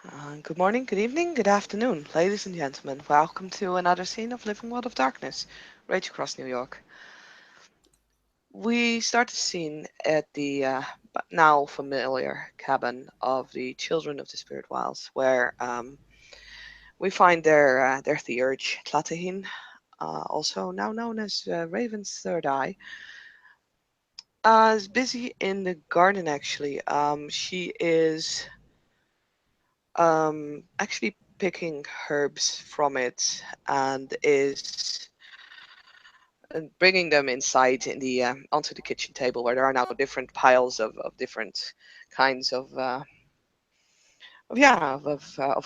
Good morning, good evening, good afternoon, ladies and gentlemen. Welcome to another scene of Living World of Darkness, Rage Across New York. We start the scene at the now familiar cabin of the Children of the Spirit Wilds, where we find their theurge, Tlatahin, also now known as Raven's Third Eye, is busy in the garden actually. She is actually picking herbs from it and is bringing them inside in the onto the kitchen table where there are now different piles of different kinds of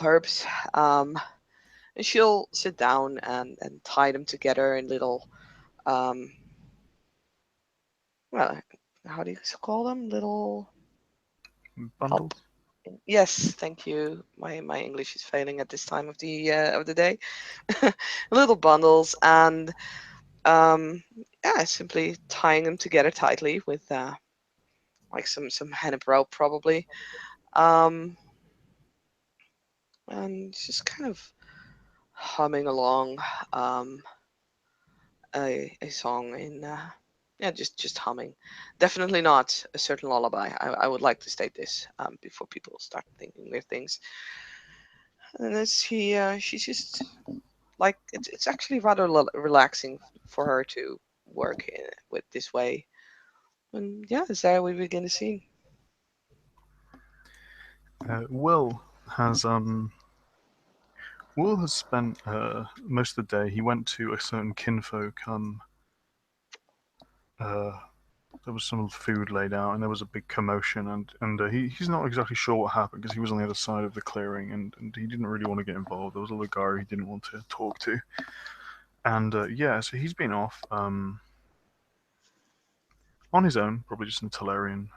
herbs. Um, and she'll sit down and tie them together in little um, well, how do you call them? Little help. Bundles. Yes, thank you. My English is failing at this time of the day. Little bundles and yeah, simply tying them together tightly with like some hennep rope probably, um, and just kind of humming along um, a song in yeah, just humming. Definitely not a certain lullaby. I would like to state this before people start thinking weird things. And as she's just like it's actually rather relaxing for her to work with this way. And yeah, is there we begin the scene. Will has Will has spent most of the day. He went to a certain kinfolk. Uh, there was some food laid out, and there was a big commotion, and he's not exactly sure what happened because he was on the other side of the clearing, and he didn't really want to get involved. There was a Ligari he didn't want to talk to, and yeah, so he's been off on his own, probably just in Talarian.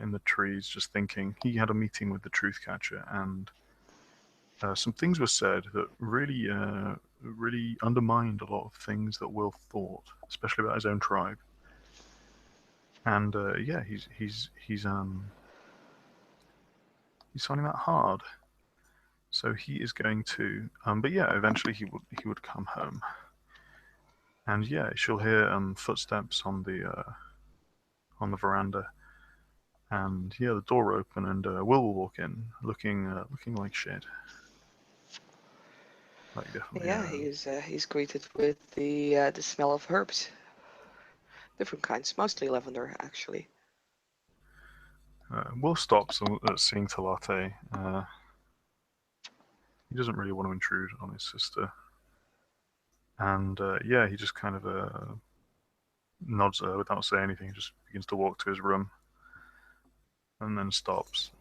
In the trees, just thinking. He had a meeting with the Truth Catcher, and some things were said that really undermined a lot of things that Will thought, especially about his own tribe. And yeah, he's finding that hard. So he is going to, but yeah, eventually he would come home, and yeah, she'll hear footsteps on the veranda, and yeah, the door open, and Will walk in, looking like shit, like definitely. Yeah, he's greeted with the smell of herbs, different kinds, mostly lavender actually. Will stops at seeing Talate. He doesn't really want to intrude on his sister, and yeah, he just kind of nods at her without saying anything. He just begins to walk to his room, and then stops.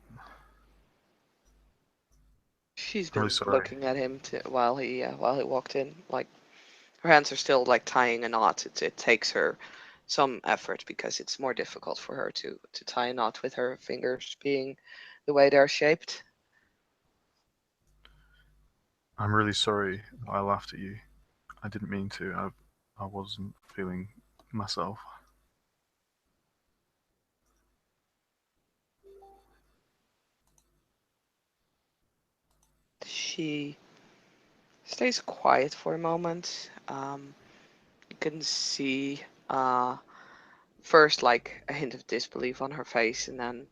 She's I'm really been sorry. looking at him while he walked in. Like her hands are still like tying a knot. It takes her some effort because it's more difficult for her to tie a knot with her fingers being the way they're shaped. I'm really sorry. I laughed at you. I didn't mean to. I wasn't feeling myself. She stays quiet for a moment. You can see first like a hint of disbelief on her face, and then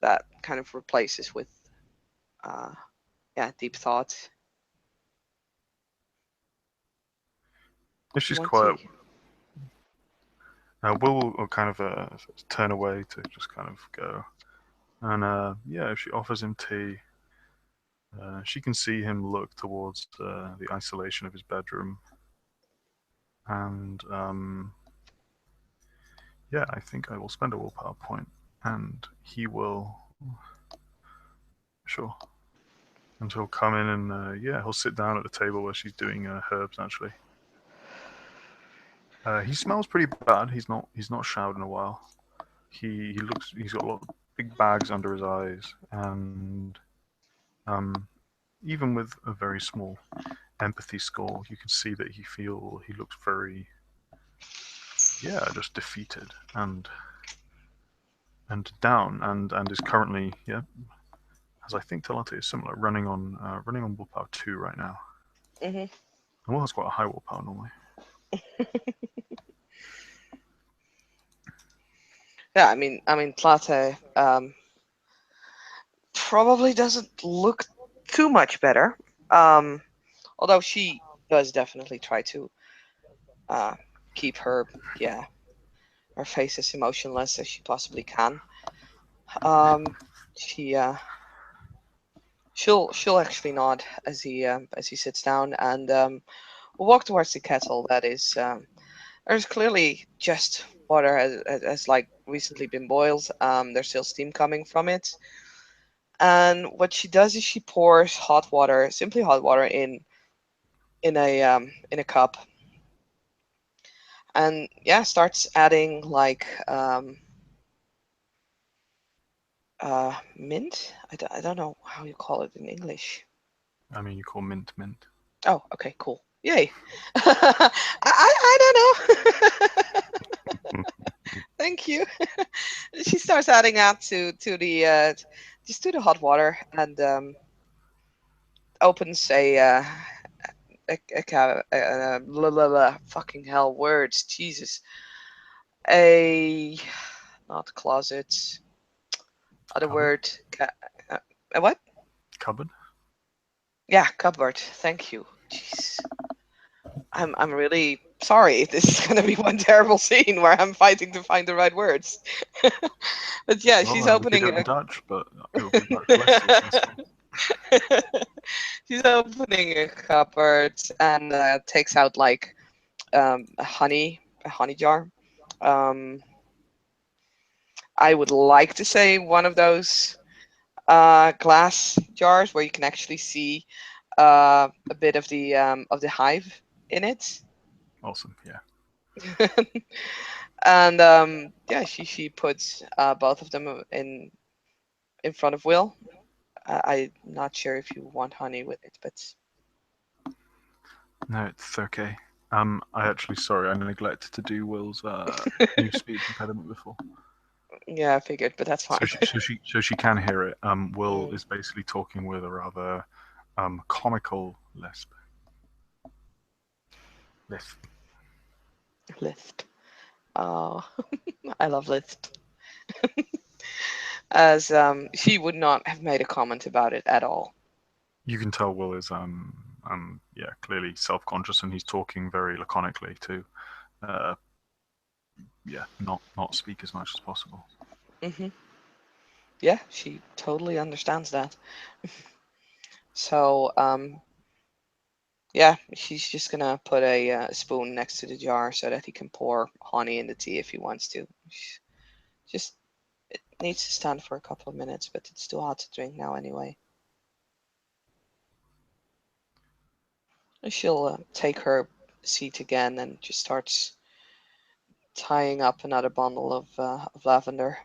that kind of replaces with uh, yeah, deep thought. If You she's want quiet, to? Will kind of turn away to just kind of go. And yeah, if she offers him tea, she can see him look towards the isolation of his bedroom, and yeah, I think I will spend a willpower point, and he will, sure, and he'll come in and yeah, he'll sit down at the table where she's doing herbs. Actually, he smells pretty bad. He's not showered in a while. He's got a lot of big bags under his eyes, and um, even with a very small empathy score, you can see that he looks very, yeah, just defeated and down, and is currently, yeah, as I think Talate is similar, running on willpower 2 right now. Hmm. And Will has quite a high willpower normally. Yeah, I mean, Plata probably doesn't look too much better. Um, Although she does definitely try to uh, keep yeah, her face as emotionless as she possibly can. Um, she she'll actually nod as he sits down and will walk towards the kettle. That is, there's clearly just water has like recently been boiled. There's still steam coming from it. And what she does is she pours hot water, simply hot water, in a cup, and yeah, starts adding like mint. I don't know how you call it in English. I mean, you call mint mint. Oh, okay, cool. Yay. I don't know. Thank you. She starts adding that to the just to the hot water and opens a blah, blah, blah, fucking hell words, Jesus, a not closet, other Cupboard? word, uh, a what? Cupboard? Yeah, cupboard. Thank you. Jeez, I'm really sorry. This is gonna be one terrible scene where I'm fighting to find the right words. But yeah, Well, she's we could do opening it in Dutch, but it would be much less successful. she's opening a cupboard and takes out like a honey jar. Um, I would like to say one of those glass jars where you can actually see a bit of the hive in it. Awesome, yeah. And yeah, she puts both of them in front of Will. I'm not sure if you want honey with it, but No, it's okay. I actually, sorry, I neglected to do Will's new speech impediment before. yeah, I figured, but that's fine. So she can hear it. Will Mm, is basically talking with a rather comical lisp. Lisp. Oh, I love Lisp. As she would not have made a comment about it at all. You can tell Will is yeah, clearly self-conscious, and he's talking very laconically to uh, yeah, not speak as much as possible. Hmm. Yeah, she totally understands that. So yeah, she's just gonna put a spoon next to the jar so that he can pour honey in the tea if he wants to. Just it needs to stand for a couple of minutes, but it's too hot to drink now anyway. And she'll take her seat again and just starts tying up another bundle of lavender,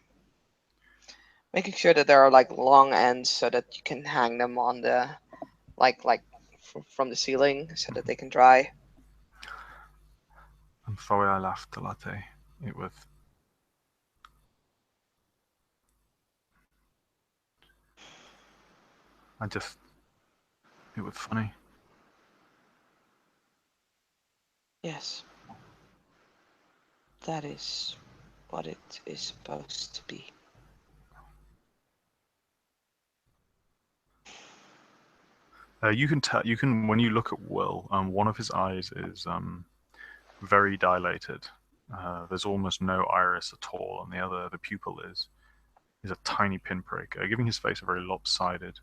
making sure that there are like long ends so that you can hang them on the like from the ceiling so that they can dry. I'm sorry I laughed a latte. It was I just it was funny. Yes, that is what it is supposed to be. You can tell you can when you look at Will, one of his eyes is very dilated. There's almost no iris at all, and the pupil is a tiny pinprick, giving his face a very lopsided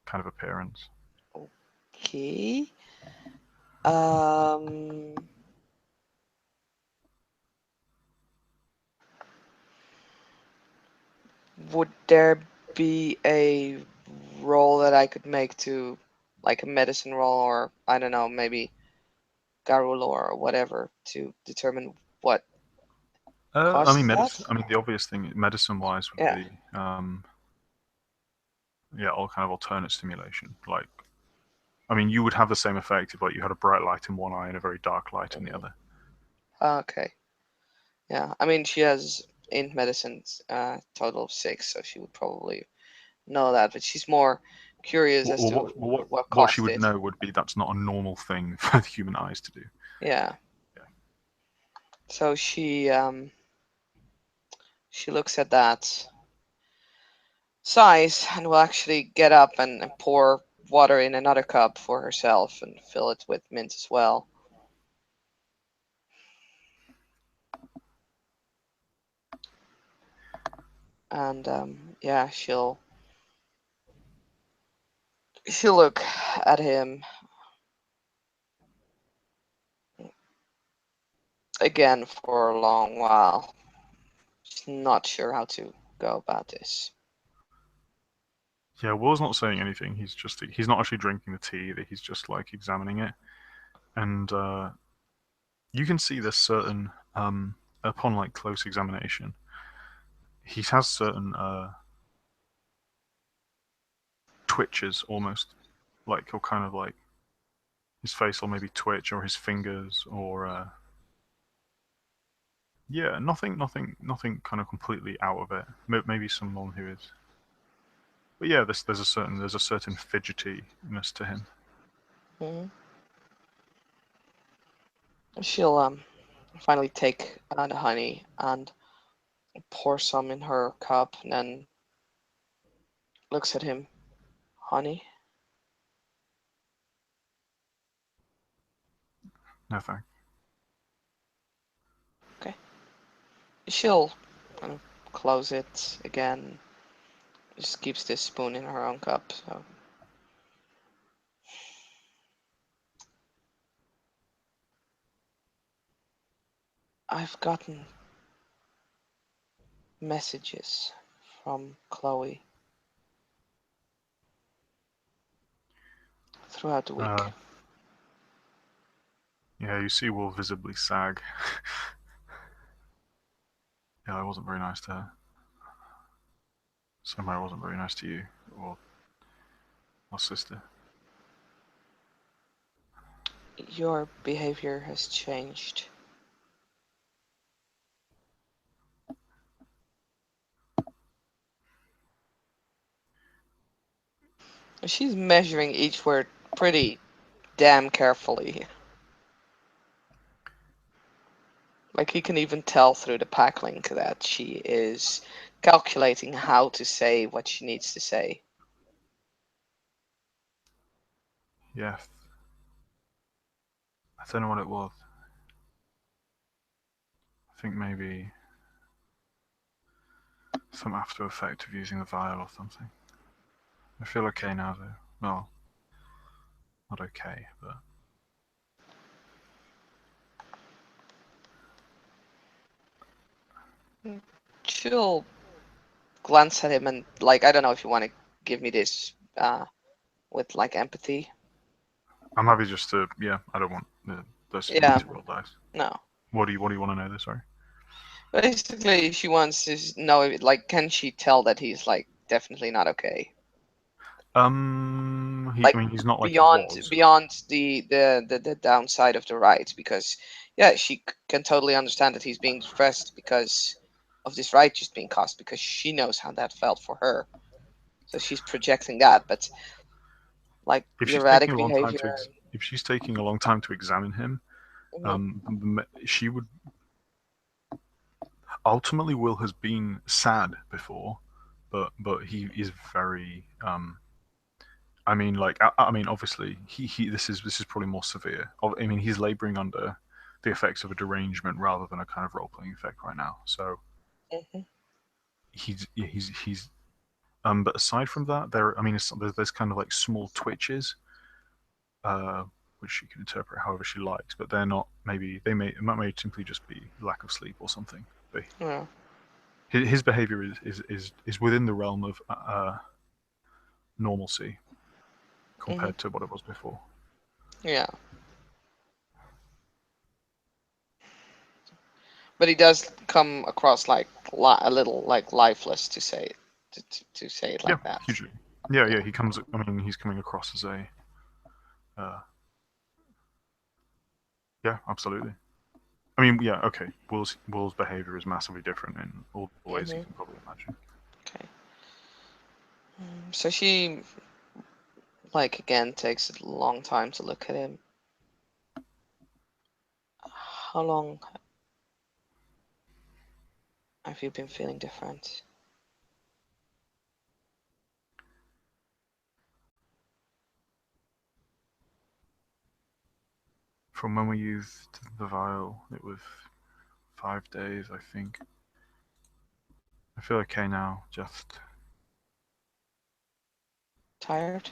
kind of appearance. Okay. Um, would there be a roll that I could make to, like a medicine roll, or I don't know, maybe Garul or whatever, to determine what I mean, causes that? the obvious thing, medicine-wise, would Yeah. be yeah, all kind of alternate stimulation. Like, I mean, you would have the same effect if like you had a bright light in one eye and a very dark light in the Hmm. other. Okay. Yeah. I mean, she has in medicines total of 6, so she would probably know that, but she's more curious as to what What she caused would it. know would be that's not a normal thing for the human eyes to do. Yeah. Yeah. So she looks at that, sighs, and will actually get up and pour water in another cup for herself and fill it with mint as well. And yeah, she'll look at him again for a long while. She's not sure how to go about this. Yeah, Will's not saying anything. He's not actually drinking the tea. He's just like examining it, and you can see this certain upon like close examination, he has certain twitches almost, like he'll kind of like his face will maybe twitch or his fingers or yeah, nothing kind of completely out of it. Maybe someone who is, but yeah, there's a certain fidgetiness to him. Hmm. She'll finally take the honey and pour some in her cup, and then looks at him. Honey? No thanks. Okay. She'll kind of close it again. Just keeps this spoon in her own cup. So I've gotten messages from Chloe throughout the week. Uh, yeah, you see Will visibly sag. Yeah, I wasn't very nice to her. Somehow I wasn't very nice to you or sister. Your behavior has changed. She's measuring each word pretty damn carefully. Like he can even tell through the pack link that she is calculating how to say what she needs to say. Yeah, I don't know what it was. I think maybe some after effect of using the vial or something. I feel okay now though. Well, not okay, but She'll glance at him and, like, I don't know if you want to give me this with like empathy. I'm happy just to. Yeah, I don't want this for me Yeah, to roll dice. no. What do you want to know this? Sorry. Basically, she wants to know, like, can she tell that he's like definitely not okay? I Like mean, he's not like he beyond was. beyond the downside of the ride, because yeah, she can totally understand that he's being stressed because of this ride just being cost, because she knows how that felt for her, so she's projecting that. But like If the she's taking erratic a long time to behavior. if she's taking a long time to examine him, Mhm, she would ultimately. Will has been sad before, but he is very. I mean, like I mean, obviously, he this is probably more severe. I mean, he's laboring under the effects of a derangement rather than a kind of role playing effect right now. So mhm, he's but aside from that, I mean, there's kind of like small twitches, uh, which she can interpret however she likes, but they're not. Maybe it may simply just be lack of sleep or something. But yeah. his behavior is within the realm of normalcy Mhm, compared to what it was before. yeah. But he does come across like a little like lifeless, to say it, to say it Yeah, like that. hugely. Yeah, Yeah. yeah. He comes. I mean, he's coming across as a. Uh, yeah, absolutely. I mean, yeah, okay. Will's behavior is massively different in all the ways you Mhm. can probably imagine. Okay. So she, like, again, takes a long time to look at him. How long have you been feeling different? From when we used the vial, it was 5 days, I think. I feel okay now, just Tired?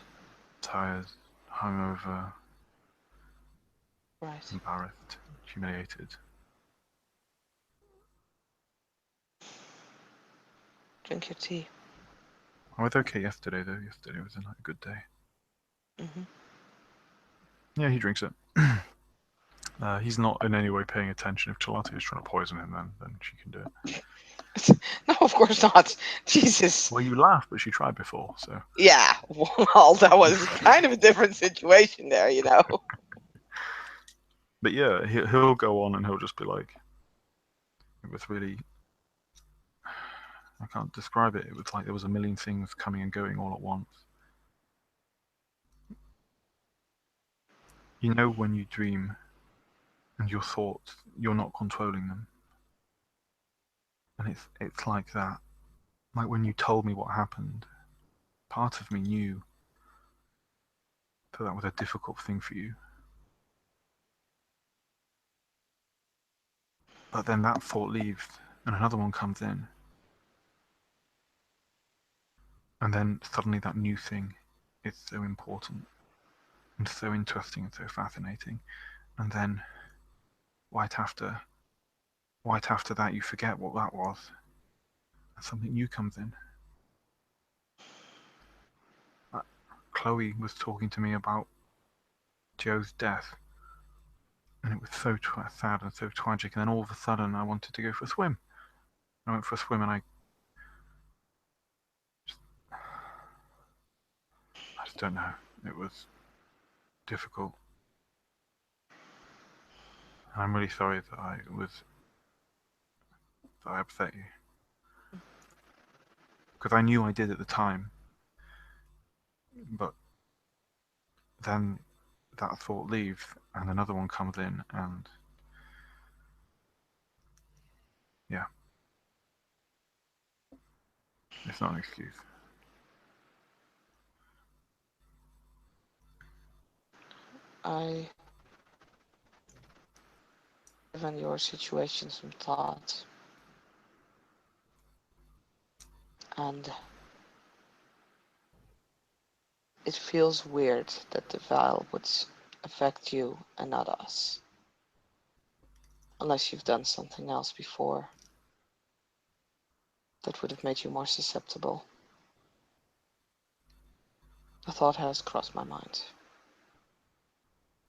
tired, hungover, Right. embarrassed, humiliated. Drink your tea. I was okay yesterday, though. Yesterday was a good day. Hmm. Yeah, he drinks it. He's not in any way paying attention. If Chalati is trying to poison him, then she can do it. No, of course not. Jesus. Well, you laugh, but she tried before, so. Yeah, well, that was kind of a different situation there, you know. But yeah, he'll go on and he'll just be like, it was really, I can't describe it. It was like there was a million things coming and going all at once. You know when you dream and your thoughts, you're not controlling them, and it's like that. Like when you told me what happened, part of me knew that was a difficult thing for you. But then that thought leaves, and another one comes in, and then suddenly that new thing is so important and so interesting and so fascinating, and then right after, right after that, you forget what that was, and something new comes in. Uh, Chloe was talking to me about Joe's death, and it was so sad and so tragic. And then all of a sudden, I wanted to go for a swim. I went for a swim, and I just don't know. It was difficult. And I'm really sorry that I upset you because I knew I did at the time, but then that thought leaves, and another one comes in, and yeah, it's not an excuse. I given your situation some thought, and it feels weird that the vial would affect you and not us, unless you've done something else before that would have made you more susceptible. A thought has crossed my mind.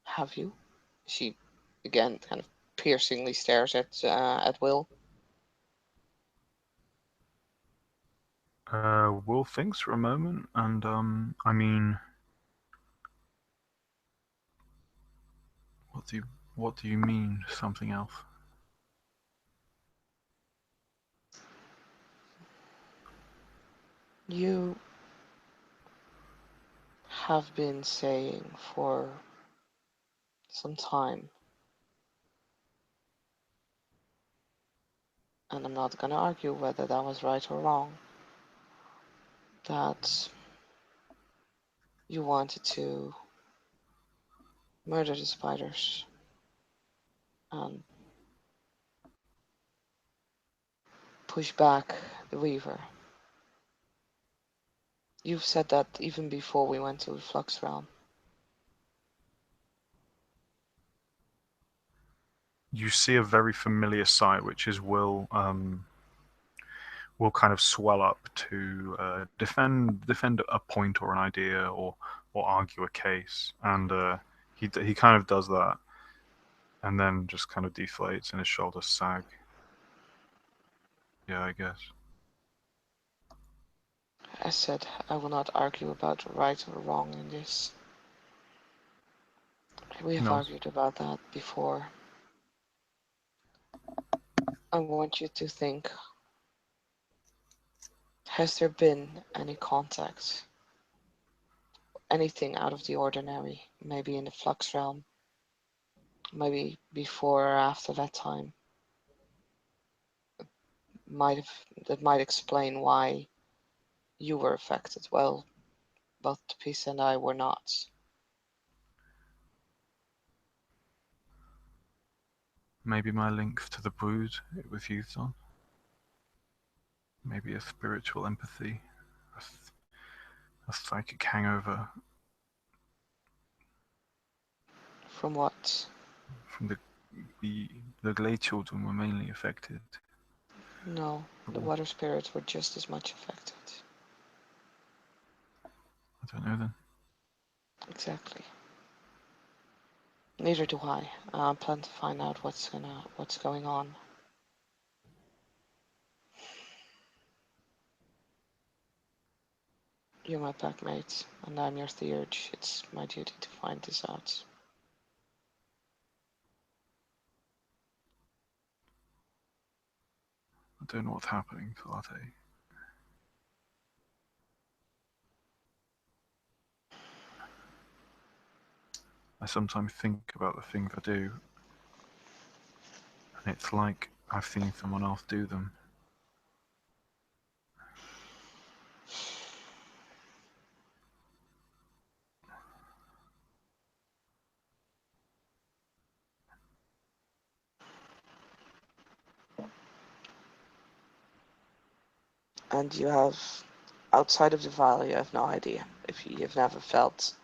Have you? She, again, kind of piercingly stares at Will. Will thinks for a moment, and I mean, what do you what do you mean something else? You have been saying for some time, and I'm not going to argue whether that was right or wrong, that you wanted to murder the spiders and push back the Weaver. You've said that even before we went to the Flux Realm. You see a very familiar sight, which is will kind of swell up to defend a point or an idea or argue a case, and he kind of does that, and then just kind of deflates and his shoulders sag. Yeah, I guess. I said I will not argue about right or wrong in this. We He have nods. argued about that before. I want you to think, has there been any contact anything out of the ordinary, maybe in the flux realm, maybe before or after that time, might have that might explain why you were affected. Well, both Peace and I were not. Maybe my link to the brood it was used on. Maybe a spiritual empathy, a psychic hangover From what? from the the Glade children were mainly affected. No, the water spirits were just as much affected. I don't know then. Exactly. Neither do I. I plan to find out what's going on. You're my packmate, and I'm your theurge. It's my duty to find this out. I don't know what's happening, Latte. I sometimes think about the things I do, and it's like I've seen someone else do them. And you have, outside of the valley, you have no idea if you've never felt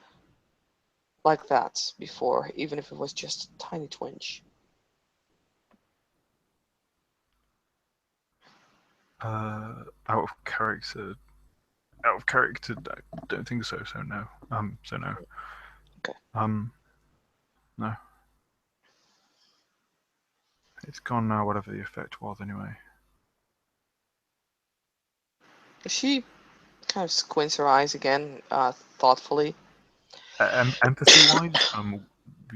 like that before, even if it was just a tiny twinge. Out of character, out of character. I don't think so. So no. So no. Okay. No. It's gone now. Whatever the effect was, anyway. She kind of squints her eyes again, thoughtfully. Empathy wise,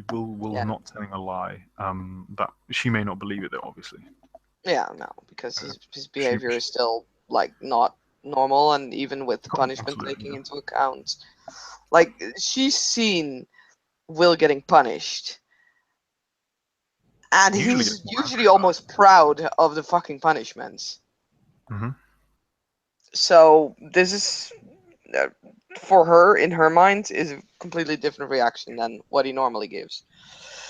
will Yeah. not telling a lie. That she may not believe it though. Obviously, Yeah, no, because uh, his she, behavior is still like not normal, and even with the oh, punishment absolutely taking no. into account, like she's seen Will getting punished, and He usually gets he's more usually angry about almost proud of the fucking punishments. it. Mm-hmm. So this is uh, for her in her mind is a completely different reaction than what he normally gives.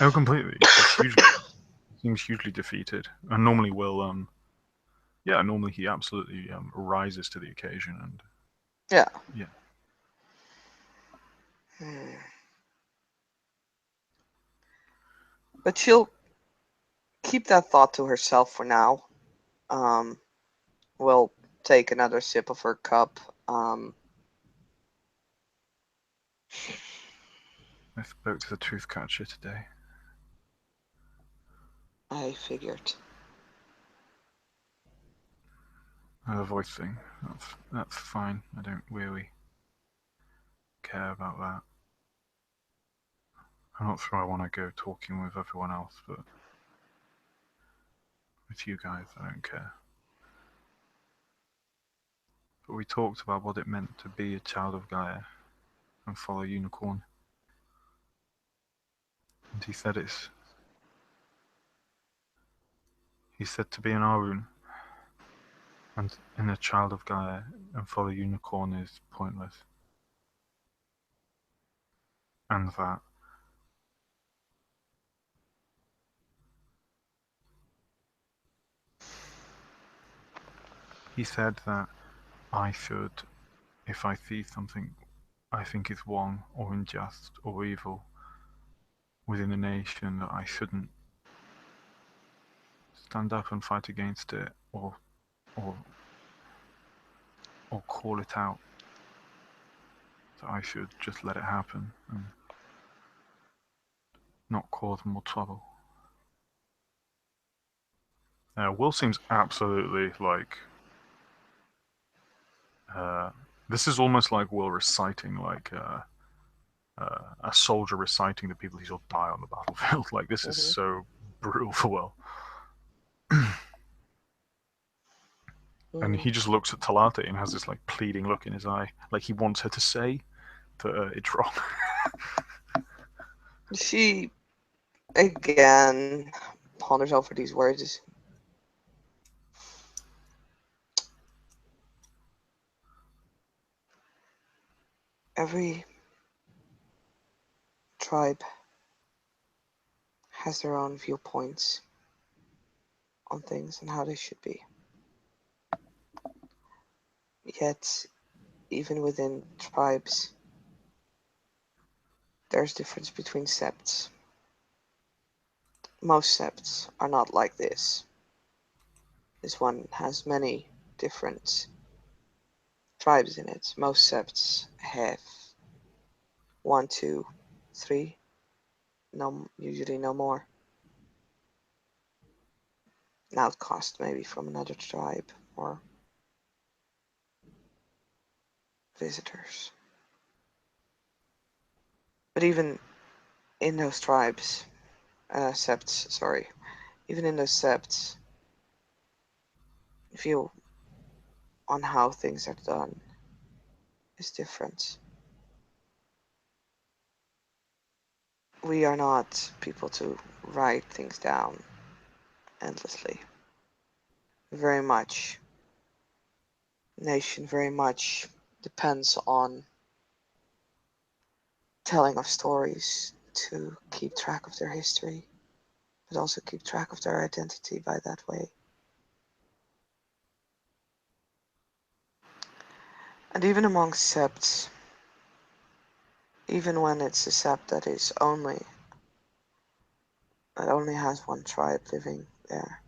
Oh, completely. He's hugely seems hugely defeated, and normally will yeah, normally he absolutely rises to the occasion, and Yeah. yeah, Hmm. But she'll keep that thought to herself for now. Um, will take another sip of her cup. I spoke to the truth catcher today. I figured. The voice thing. That's fine. I don't really care about that. I'm not sure I want to go talking with everyone else, but with you guys, I don't care. But we talked about what it meant to be a child of Gaia and follow Unicorn, and he said it's. He said to be an Arun and in a child of Gaia and follow Unicorn is pointless, and that he said that I should, if I see something I think is wrong or unjust or evil within a nation, that I shouldn't stand up and fight against it or or call it out. That I should just let it happen and not cause more trouble. Will seems absolutely like uh, this is almost like Will reciting like a soldier reciting the people he saw die on the battlefield. Like this is Hmm. so brutal for Will. And Hmm. he just looks at Talate and has this like pleading look in his eye, like he wants her to say, that it's wrong. She again ponders over these words. Every tribe has their own viewpoints on things and how they should be. Yet, even within tribes, there's difference between septs. Most septs are not like this. This one has many different tribes in it. Most septs have one, two, three, no, usually no more. An outcast maybe from another tribe or visitors. But even in those tribes, septs, sorry, even in those septs, view on how things are done is different. We are not people to write things down endlessly. Very much, nation very much depends on telling of stories to keep track of their history, but also keep track of their identity by that way. And even among septs, even when it's a sept that only has one tribe living there,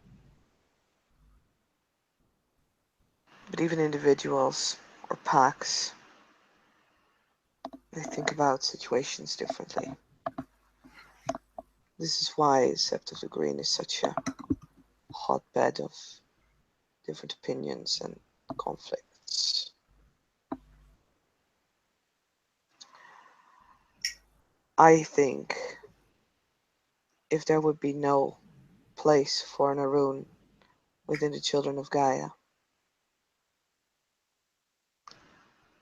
but even individuals or packs, they think about situations differently. This is why Sept of the Green is such a hotbed of different opinions and conflicts. I think if there would be no place for an Arun within the children of Gaia,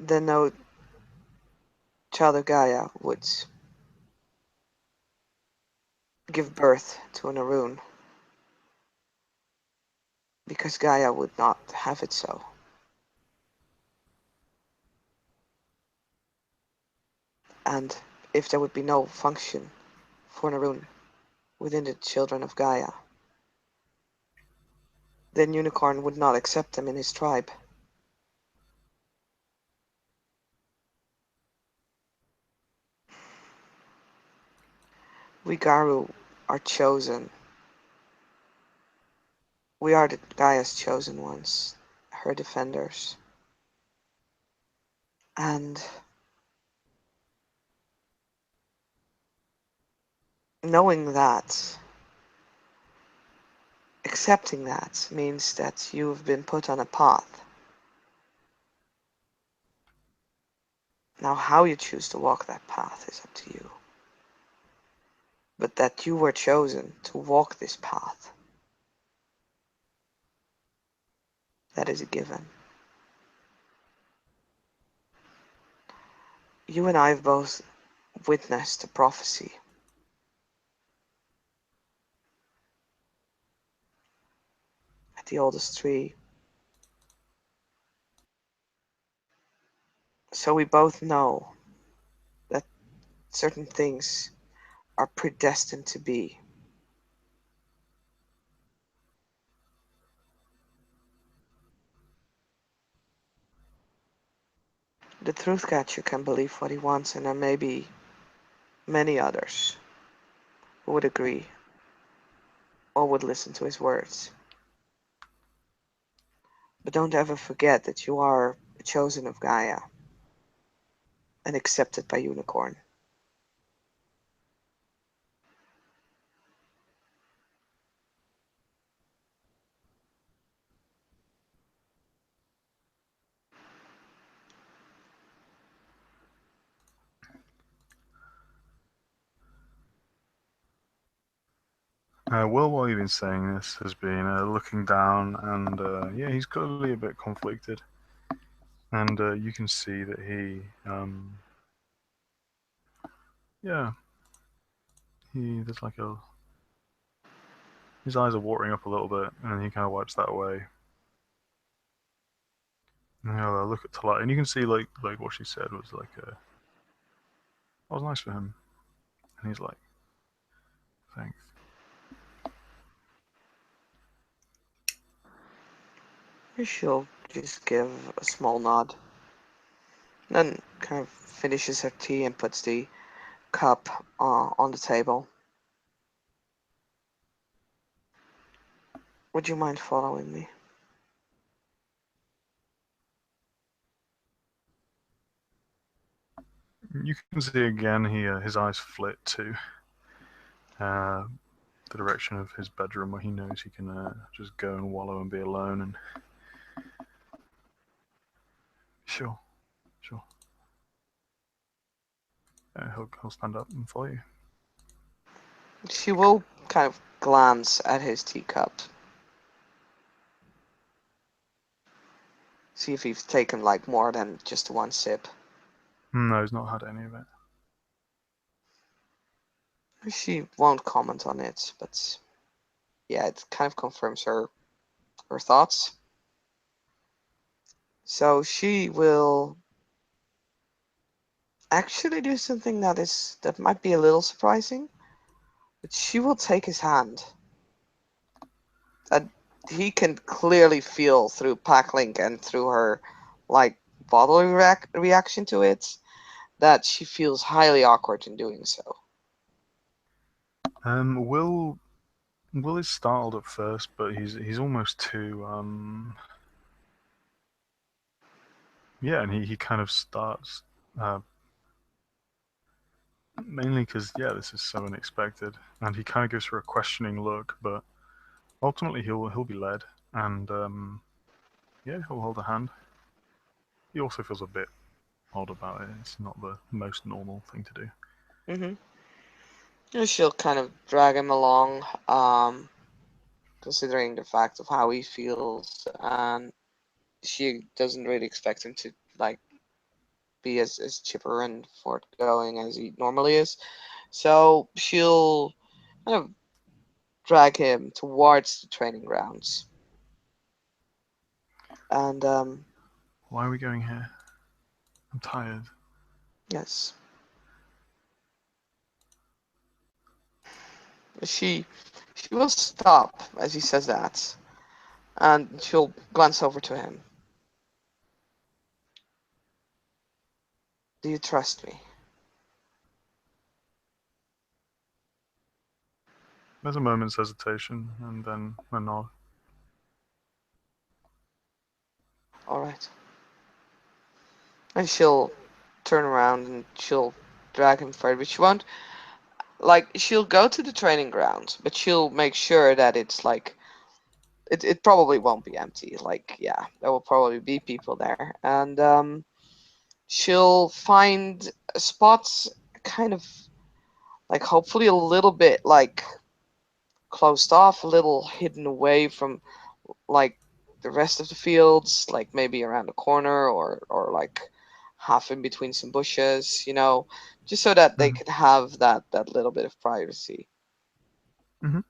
then no child of Gaia would give birth to an Arun because Gaia would not have it so. And if there would be no function for an Arun within the children of Gaia, then Unicorn would not accept them in his tribe. We Garu are chosen. We are the Gaia's chosen ones, her defenders. And knowing that, accepting that, means that you've been put on a path. Now, how you choose to walk that path is up to you. But that you were chosen to walk this path, that is a given. You and I have both witnessed a prophecy. At the oldest tree. So we both know that certain things are predestined to be. The truth catcher can believe what he wants, and there may be many others who would agree or would listen to his words. But don't ever forget that you are a chosen of Gaia and accepted by Unicorn. Will, while you've been saying this, has been looking down, and yeah, he's clearly a bit conflicted. And you can see that he yeah, there's like a his eyes are watering up a little bit, and he kind of wipes that away. And he'll look at Talat, and you can see like what she said was like that was nice for him, and he's like, thanks. She'll just give a small nod, then kind of finishes her tea and puts the cup on the table. Would you mind following me? You can see again his eyes flit to uh, the direction of his bedroom where he knows he can just go and wallow and be alone. And sure, sure, he'll stand up and follow you. She will kind of glance at his teacup, see if he's taken like more than just one sip. No, he's not had any of it. She won't comment on it, but yeah, it kind of confirms her thoughts. So she will actually do something that might be a little surprising, but she will take his hand. And he can clearly feel through Packlink and through her like bodily reaction to it that she feels highly awkward in doing so. Will is startled at first, but he's almost too yeah, and he kind of starts uh, mainly because yeah, this is so unexpected, and he kind of gives her a questioning look, but ultimately he'll be led, and yeah, he'll hold a hand. He also feels a bit odd about it. It's not the most normal thing to do. Mm-hmm. And she'll kind of drag him along, considering the fact of how he feels, and she doesn't really expect him to like be as chipper and fortgoing as he normally is. So she'll kind of drag him towards the training grounds. And Why are we going here? I'm tired. yes, she she will stop as he says that, and she'll glance over to him. Do you trust me? There's a moment's hesitation, and then a nod. All right. And she'll turn around and she'll drag him further, but she won't. Like she'll go to the training grounds, but she'll make sure that it's like it probably won't be empty. Like yeah, there will probably be people there, and she'll find spots kind of like hopefully a little bit like closed off, a little hidden away from like the rest of the fields, like maybe around a corner or like half in between some bushes, just so that they Mm-hmm. could have that little bit of privacy. Mm-hmm.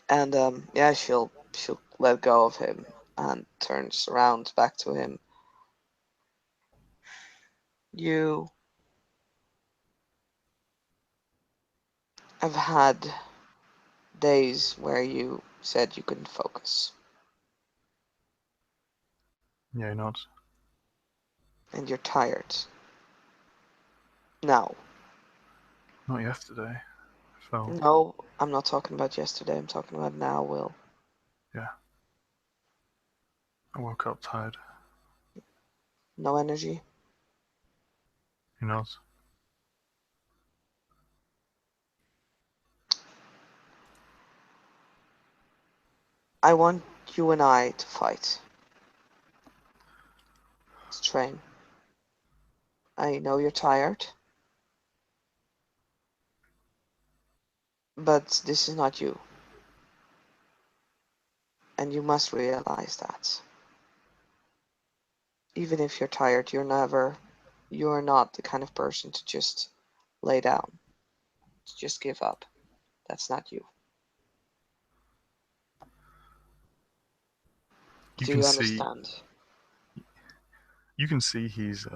And yeah, she'll let go of him and turns around back to him. You have had days where you said you couldn't focus Yeah, he nods. and you're tired. Now, Not yesterday. I felt no, I'm not talking about yesterday. I'm talking about now, Will. yeah. I woke up tired. No energy. He nods. I want you and I to fight, to train. I know you're tired, but this is not you, and you must realize that. Even if you're tired, you're not the kind of person to just lay down, just give up. That's not you. You Do can you see, understand? you can see he's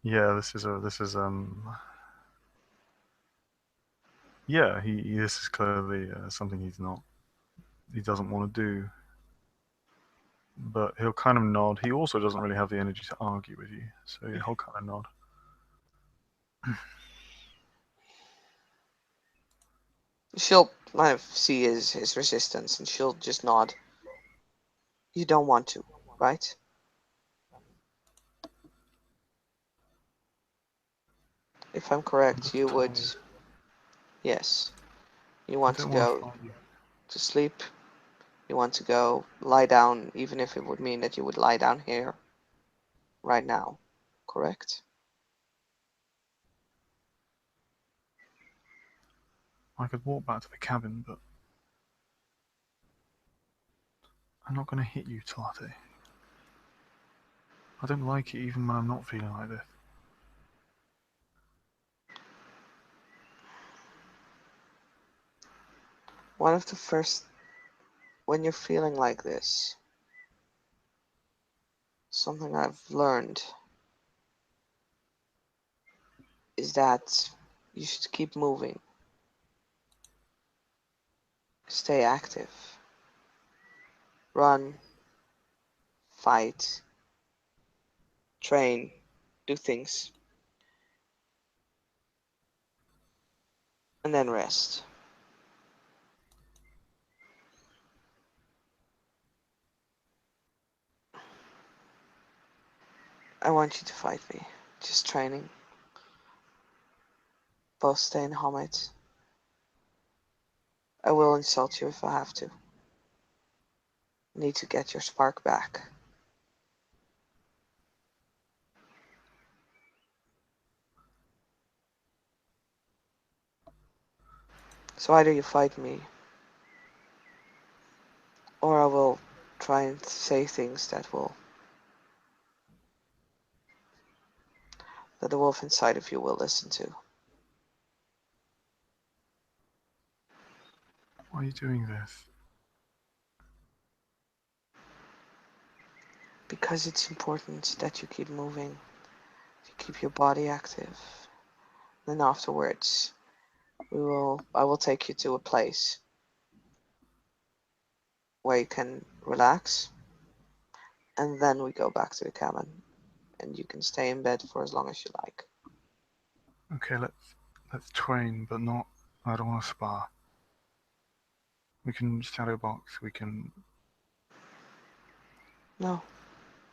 yeah. This is yeah. This is clearly something he doesn't want to do. But he'll kind of nod. He also doesn't really have the energy to argue with you, so he'll kind of nod. She'll kind of see his resistance and she'll just nod. You don't want to, right? If I'm I'm correct, just you would. tired. Yes. You I want to don't want to go fight you. to sleep. You want to go lie down, even if it would mean that you would lie down here right now. Correct? I could walk back to the cabin, but I'm not going to hit you, Talate. I don't like it even when I'm not feeling like this. One of the first, when you're feeling like this, something I've learned is that you should keep moving, stay active, run, fight, train, do things, and then rest. I want you to fight me. Just training, both stay in Homit. I will insult you if I have to. Need to get your spark back. So either you fight me, or I will try and say things that the wolf inside of you will listen to. Why are you doing this? Because it's important that you keep moving, you keep your body active. Then afterwards, I will take you to a place where you can relax, and then we go back to the cabin, and you can stay in bed for as long as you like. Okay, let's train, but not. I don't want to spar. We can shadow box. We can No,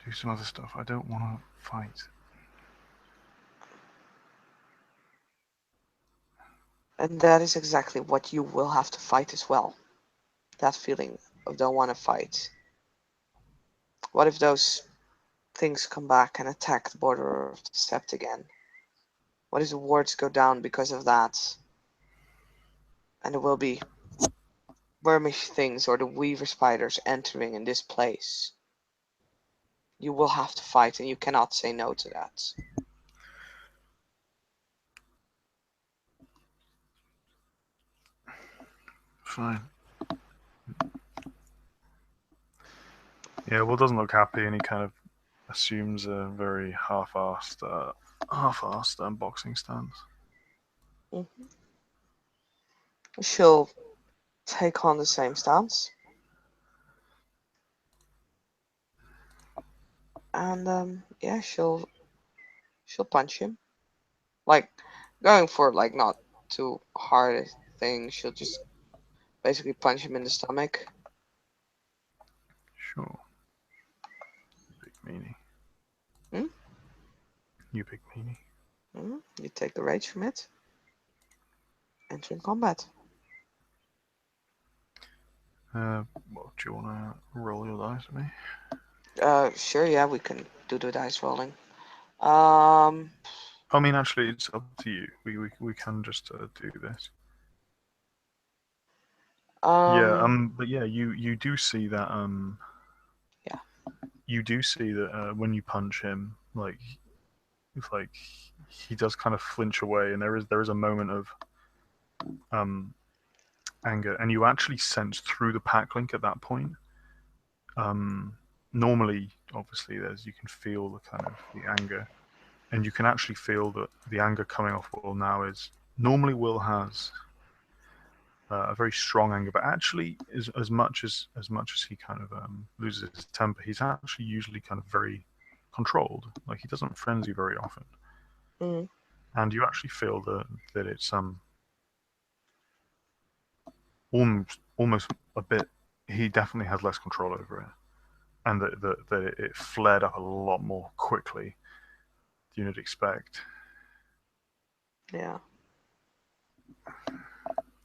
do some other stuff. I don't want to fight. and that is exactly what you will have to fight as well. That feeling of don't want to fight. What if those things come back and attack the border of the sept again? What if the wards go down because of that? And there will be wormish things or the weaver spiders entering in this place. You will have to fight and you cannot say no to that. Fine. Yeah, Will doesn't look happy, and he kind of assumes a very half-assed boxing stance. Mhm. She'll take on the same stance. And yeah, she'll punch him. Like going for like not too hard a thing. She'll just basically punch him in the stomach. Sure, big meanie. Hmm? You big meanie. Hmm? You take the rage from it. Enter in combat. Well, do you want to roll your dice with me? Sure, yeah, we can do the dice rolling. Um, I mean, actually, it's up to you. We can just do this. Yeah. um, But yeah, you do see that. yeah. You do see that when you punch him, like It's like he does kind of flinch away, and there is a moment of um, anger, and you actually sense through the pack link at that point. Um, Normally, obviously, there's you can feel the kind of the anger, and you can actually feel that the anger coming off Will now is normally Will has a very strong anger, but actually, as much as he kind of loses his temper, he's actually usually kind of very controlled. Like he doesn't frenzy very often, Mm, and you actually feel that it's almost a bit. He definitely has less control over it, and that it flared up a lot more quickly than you'd expect. yeah.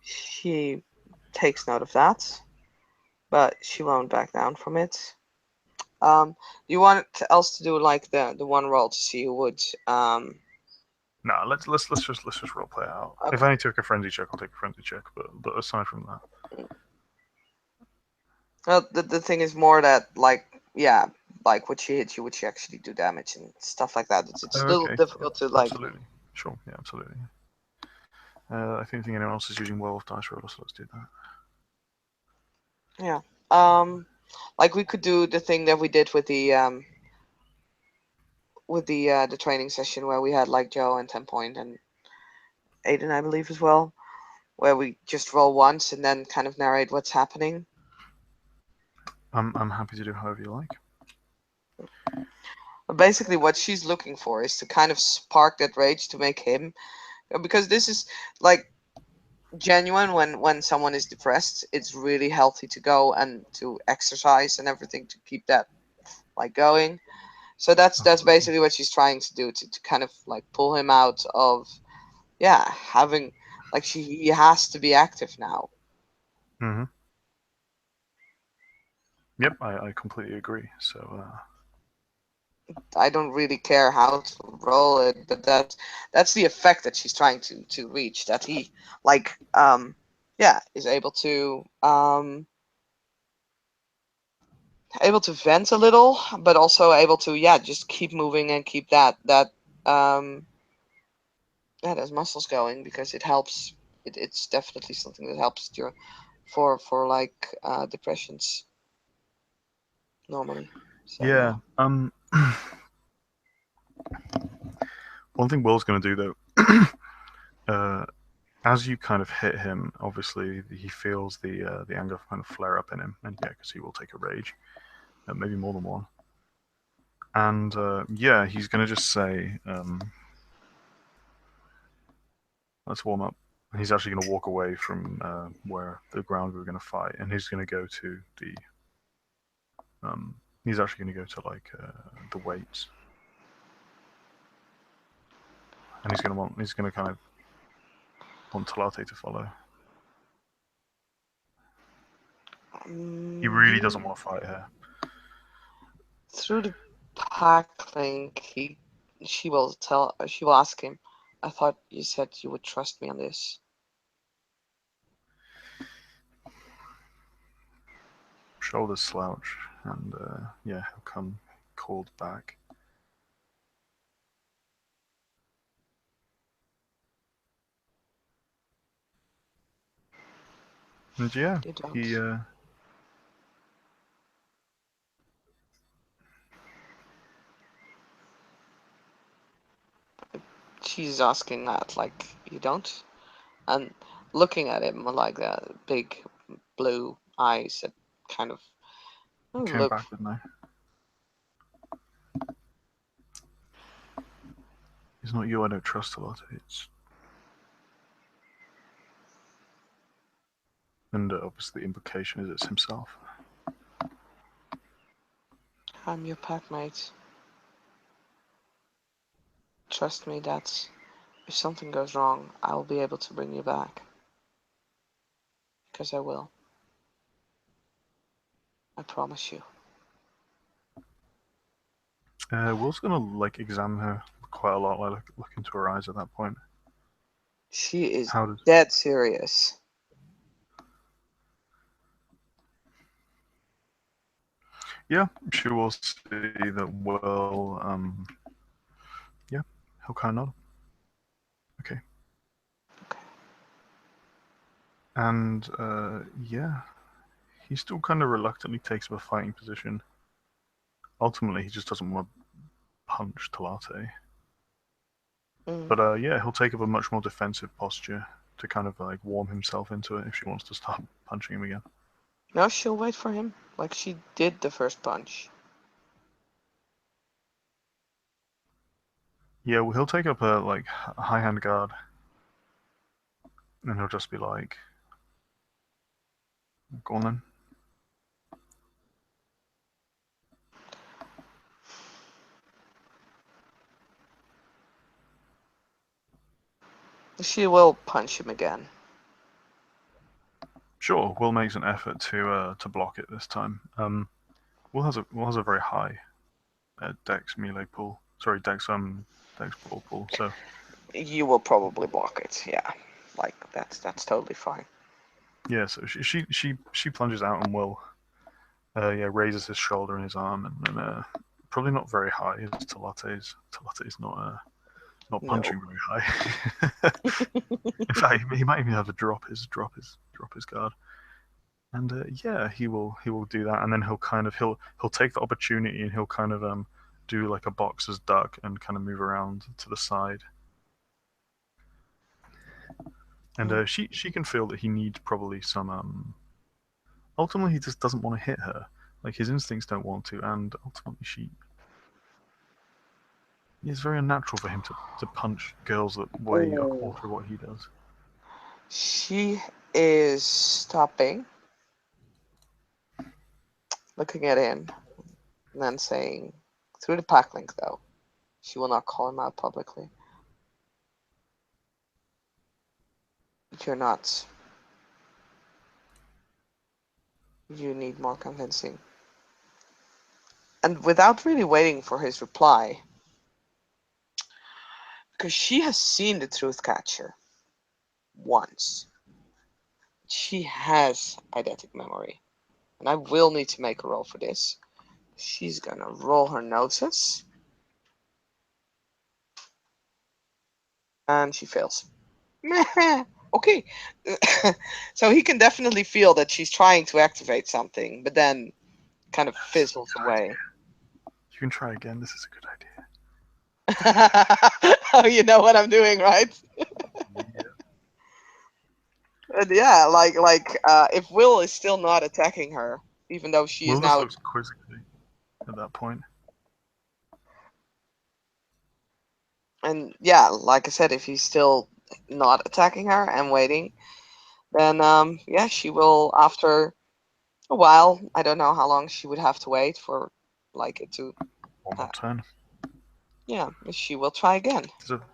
She takes note of that, but she won't back down from it. You want else to do like the one roll to see who would No, let's just role play it out. If okay. I need to take a frenzy check, I'll take a frenzy check. But aside from that, Well, the thing is more that like yeah, like would she hit you, would she actually do damage and stuff like that. It's oh, a little okay, yeah, difficult to like absolutely, sure, yeah, absolutely. I think anyone else is using well of dice roller, so let's do that. yeah. Like we could do the thing that we did with the training session where we had like Joe and 10 Point and Aiden, I believe, as well, where we just roll once and then kind of narrate what's happening. I'm happy to do however you like. But basically, what she's looking for is to kind of spark that rage to make him, because this is like genuine when someone is depressed. It's really healthy to go and to exercise and everything to keep that like going. So that's Absolutely. basically what she's trying to do to kind of like pull him out of yeah having like he has to be active now. Mm-hmm. Yep, I completely agree. So, I don't really care how to roll it, but that's the effect that she's trying to reach. That he like yeah is able to vent a little, but also able to yeah just keep moving and keep that yeah those muscles going because it helps. It's definitely something that helps your for like depressions normally. So yeah. yeah. One thing Will's going to do though, uh, as you kind of hit him, obviously he feels the anger kind of flare up in him, and yeah, because he will take a rage, maybe more than one. And yeah, he's going to just say, "Let's warm up." And he's actually going to walk away from where the ground we were going to fight, and he's going to go to the. He's actually going to go to like the weights, and he's going to kind of want Talate to follow. He really He doesn't want to fight here. through the pack link. She will ask him. I thought you said you would trust me on this. Shoulders slouch, and yeah, he'll come called back. And yeah, You he don't. She's asking that like you don't, and looking at him like that big blue eyes that kind of came look. back with no. It's not you I don't trust a lot. It's and obviously the implication is it's himself. I'm your pack mate. Trust me that if something goes wrong, I will be able to bring you back. Because I will. I promise you. Will's gonna like examine her quite a lot, like look into her eyes at that point. She is How does? dead serious. Yeah, she will see that Will. Yeah. He'll kind of nod. Okay. Okay. And yeah, he still kind of reluctantly takes up a fighting position. Ultimately, he just doesn't want to punch Talate. Mm. But yeah, he'll take up a much more defensive posture to kind of like warm himself into it if she wants to start punching him again. No, she'll wait for him, like she did the first punch. Yeah, well, he'll take up a like high hand guard, and he'll just be like, "Go on then." She will punch him again. Sure, Will makes an effort to block it this time. Will has a very high Dex melee pool. Sorry, Dex brawl pool. So You will probably block it, yeah. Like that's totally fine. yeah, so she plunges out and Will yeah raises his shoulder and his arm and probably not very high as Talate's. Talate's not No. punching very high. In fact, he might even have to drop his guard. And yeah, he will do that, and then he'll take the opportunity and he'll kind of do like a boxer's duck and kind of move around to the side. And Mm. she can feel that he needs probably some. Ultimately, he just doesn't want to hit her. Like his instincts don't want to, and ultimately she. It's very unnatural for him to punch girls that weigh a Oh. quarter of what he does. She is stopping, looking at him, and then saying, through the pack link though, she will not call him out publicly. You're not. You need more convincing. And without really waiting for his reply, because she has seen the truth catcher once. She has eidetic memory. And I will need to make a roll for this. She's gonna roll her notice. And she fails. Okay. So he can definitely feel that she's trying to activate something, but then kind of This is a fizzles good away. idea. You can try again. This is a good idea. Oh, you know what I'm doing, right? Yeah. And yeah, if Will is still not attacking her, even though she is Will just now, looks quizzically at that point. and yeah, like I said, if he's still not attacking her and waiting, then yeah, she will after a while. I don't know how long she would have to wait for like it to. One Uh, more turn. yeah, she will try again, There's a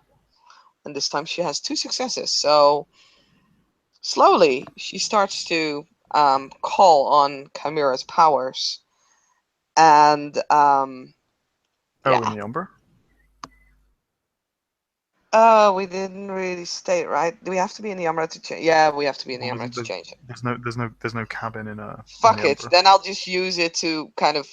and this time she has two successes. So slowly she starts to call on Chimera's powers, and oh in yeah. the Umbra. We didn't really state, right? Do we have to be in the Umbra to change? Yeah, we have to be in the Well, Umbra to change it. there's no cabin in the Fuck it. Umbra. Then I'll just use it to kind of.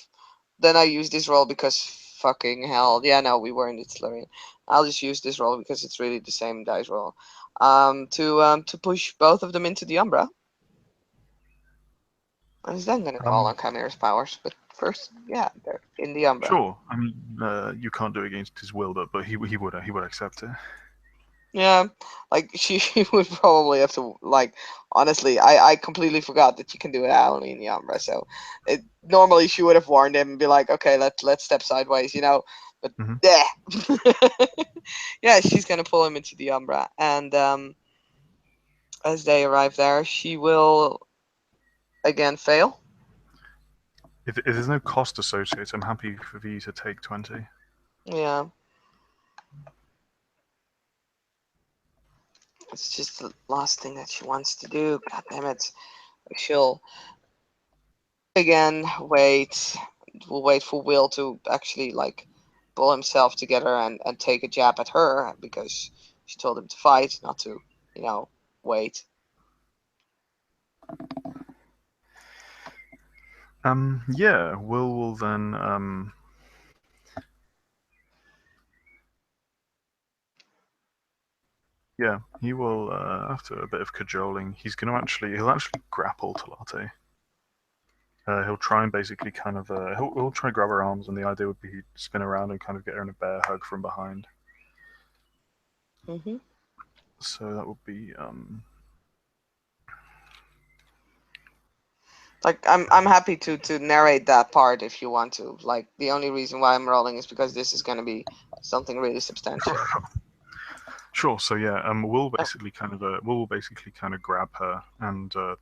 Then I use this roll because fucking hell. Yeah, no, we were in the Tellurian. I'll just use this roll because it's really the same dice roll. To push both of them into the Umbra. I was then gonna call Um, on Chimera's powers, but first, yeah, they're in the Umbra. sure. I mean, you can't do it against his will, but he would accept it. Yeah, like she would probably have to like honestly, I completely forgot that you can do it only in the Umbra. So it normally she would have warned him and be like, okay, let's step sideways, you know. But Hmm. yeah, yeah, she's gonna pull him into the Umbra, and as they arrive there, she will again fail. If there's no cost associated, I'm happy for you to take 20. Yeah, it's just the last thing that she wants to do. God damn it, she'll again wait. We'll wait for Will to actually like pull himself together and take a jab at her because she told him to fight, not to, you know, wait. Yeah, will then Yeah, he will. After a bit of cajoling, he'll actually grapple Talate. He'll try and basically kind of he'll try to grab her arms, and the idea would be he'd spin around and kind of get her in a bear hug from behind. Hmm. So that would be Like I'm happy to narrate that part if you want to. Like the only reason why I'm rolling is because this is going to be something really substantial. sure. So yeah, Oh, Will will basically kind of grab her, and the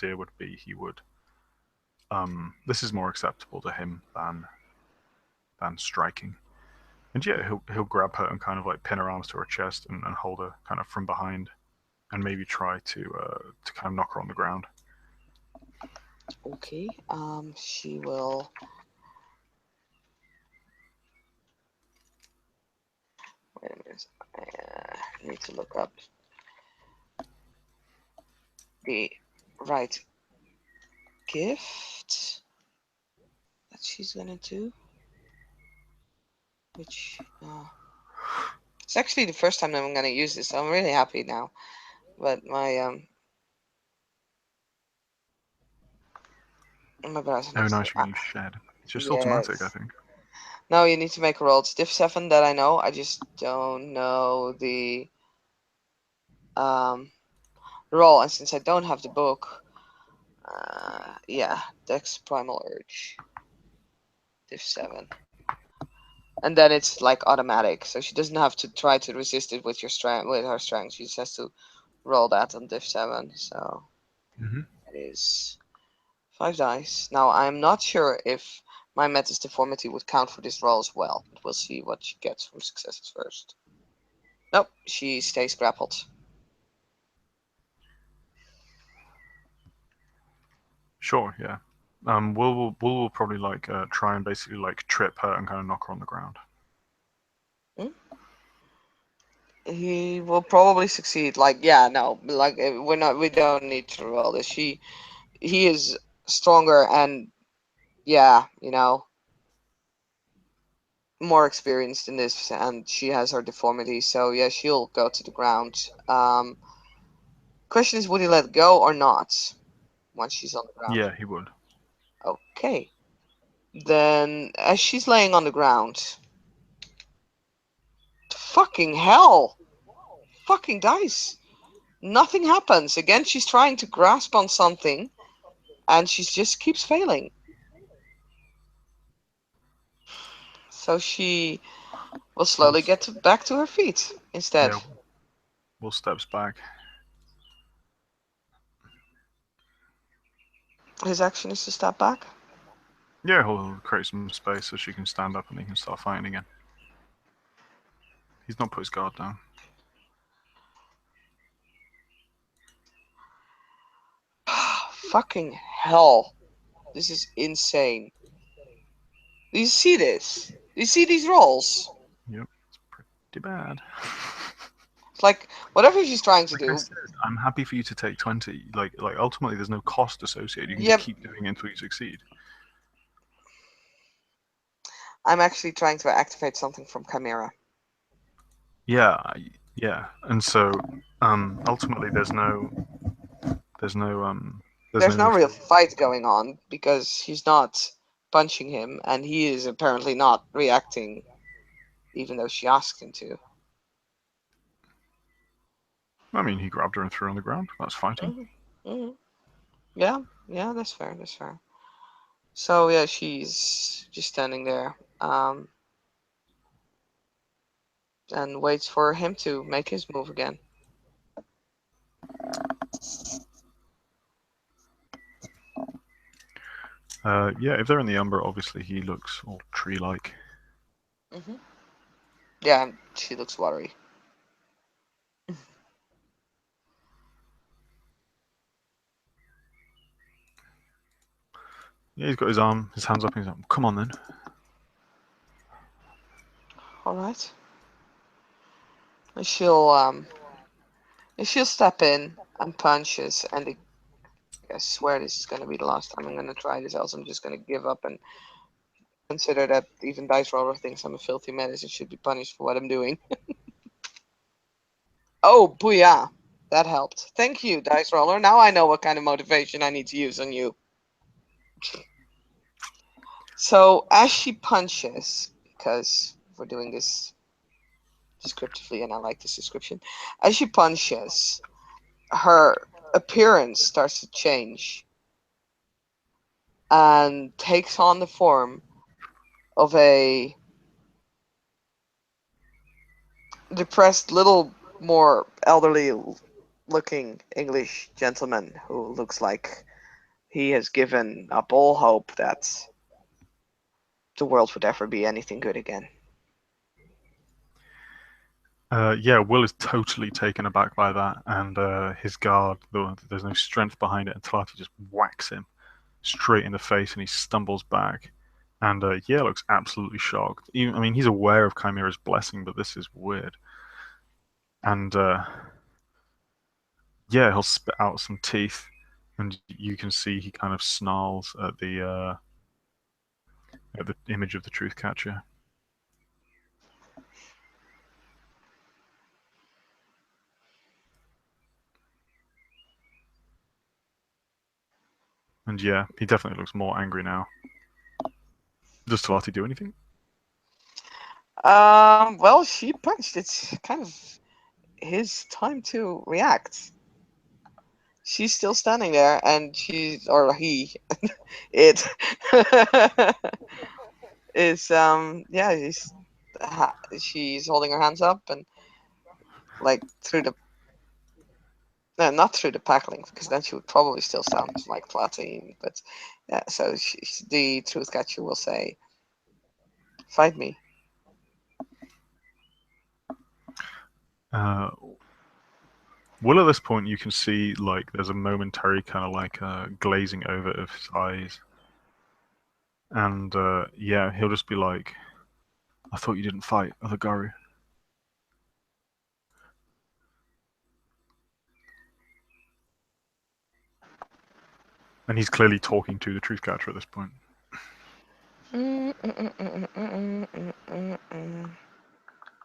idea would be he would this is more acceptable to him than striking. And yeah, he'll grab her and kind of like pin her arms to her chest and hold her kind of from behind, and maybe try to kind of knock her on the ground. okay. She will. Wait a minute. I need to look up the right gift that she's gonna do. Which it's actually the first time that I'm gonna use this, so I'm really happy now. But my browser Oh, needs to. nice, you can use shed. It's just automatic, I Yes. think. No, you need to make a roll. It's diff 7 that I know. I just don't know the um roll, and since I don't have the book, yeah, Dex Primal Urge, diff 7. And then it's like automatic, so she doesn't have to try to resist it with her strength. She just has to roll that on diff 7. So Hmm. it is 5 dice. Now I'm not sure if my Metis deformity would count for this roll as well, but we'll see what she gets from successes first. Nope, she stays grappled. Sure, yeah. Will probably like try and basically like trip her and kind of knock her on the ground. Hmm? He will probably succeed. Like, yeah, no, like we don't need to roll this. He is stronger and yeah, more experienced in this, and she has her deformity, so yeah, she'll go to the ground. Question is, would he let go or not once she's on the ground? Yeah, he would. Okay. Then, as she's laying on the ground, fucking hell, fucking dice. Nothing happens. Again, she's trying to grasp on something, and she just keeps failing. So she will Will slowly get back to her feet instead. yeah, Will steps back. His action is to step back. Yeah, he'll create some space so she can stand up and he can start fighting again. He's not put his guard down. Fucking hell. This is insane. Do you see this? Do you see these rolls? Yep, it's pretty bad. It's like whatever she's trying to Like I do. said, I'm happy for you to take 20. Like ultimately, there's no cost associated. You can just Yep, keep doing it until you succeed. I'm actually trying to activate something from Chimera. Yeah, yeah. And so ultimately, there's no there's There's no no real fight going on because he's not punching him, and he is apparently not reacting, even though she asked him to. I mean, he grabbed her and threw her on the ground. That's fighting. Hmm. Hmm. Yeah, yeah, that's fair. That's fair. So yeah, she's just standing there, and waits for him to make his move again. Yeah, if they're in the Umber, obviously he looks all tree-like. Hmm. Yeah, she looks watery. Yeah, he's got his hands up, and he's like, "Come on then." All right. And she'll step in and punches, and I swear this is gonna be the last time I'm gonna try this. Else I'm just gonna give up and consider that even Dice Roller thinks I'm a filthy menace and should be punished for what I'm doing. Oh, booyah. That helped. Thank you, Dice Roller. Now I know what kind of motivation I need to use on you. So, as she punches, because we're doing this descriptively and I like this description, as she punches, her appearance starts to change and takes on the form of a depressed, little more elderly looking English gentleman who looks like he has given up all hope that the world would ever be anything good again. Yeah, Will is totally taken aback by that, and his guard, there's no strength behind it, and Talati just whacks him straight in the face, and he stumbles back. And yeah, looks absolutely shocked. I mean, he's aware of Chimera's blessing, but this is weird. And yeah, he'll spit out some teeth, and you can see he kind of snarls at the image of the truth catcher. And yeah, he definitely looks more angry now. Does Talati do anything? Well, she punched. It's kind of his time to react. She's still standing there, and she's or he, it is yeah. She's holding her hands up and like through the no, not through the packling because then she would probably still sound like Platine. But yeah, so the truth catcher will say, "Fight me." Uh, Will, at this point, you can see like there's a momentary kind of like glazing over of his eyes, and yeah, he'll just be like, "I thought you didn't fight, other Garu," and he's clearly talking to the truth catcher at this point.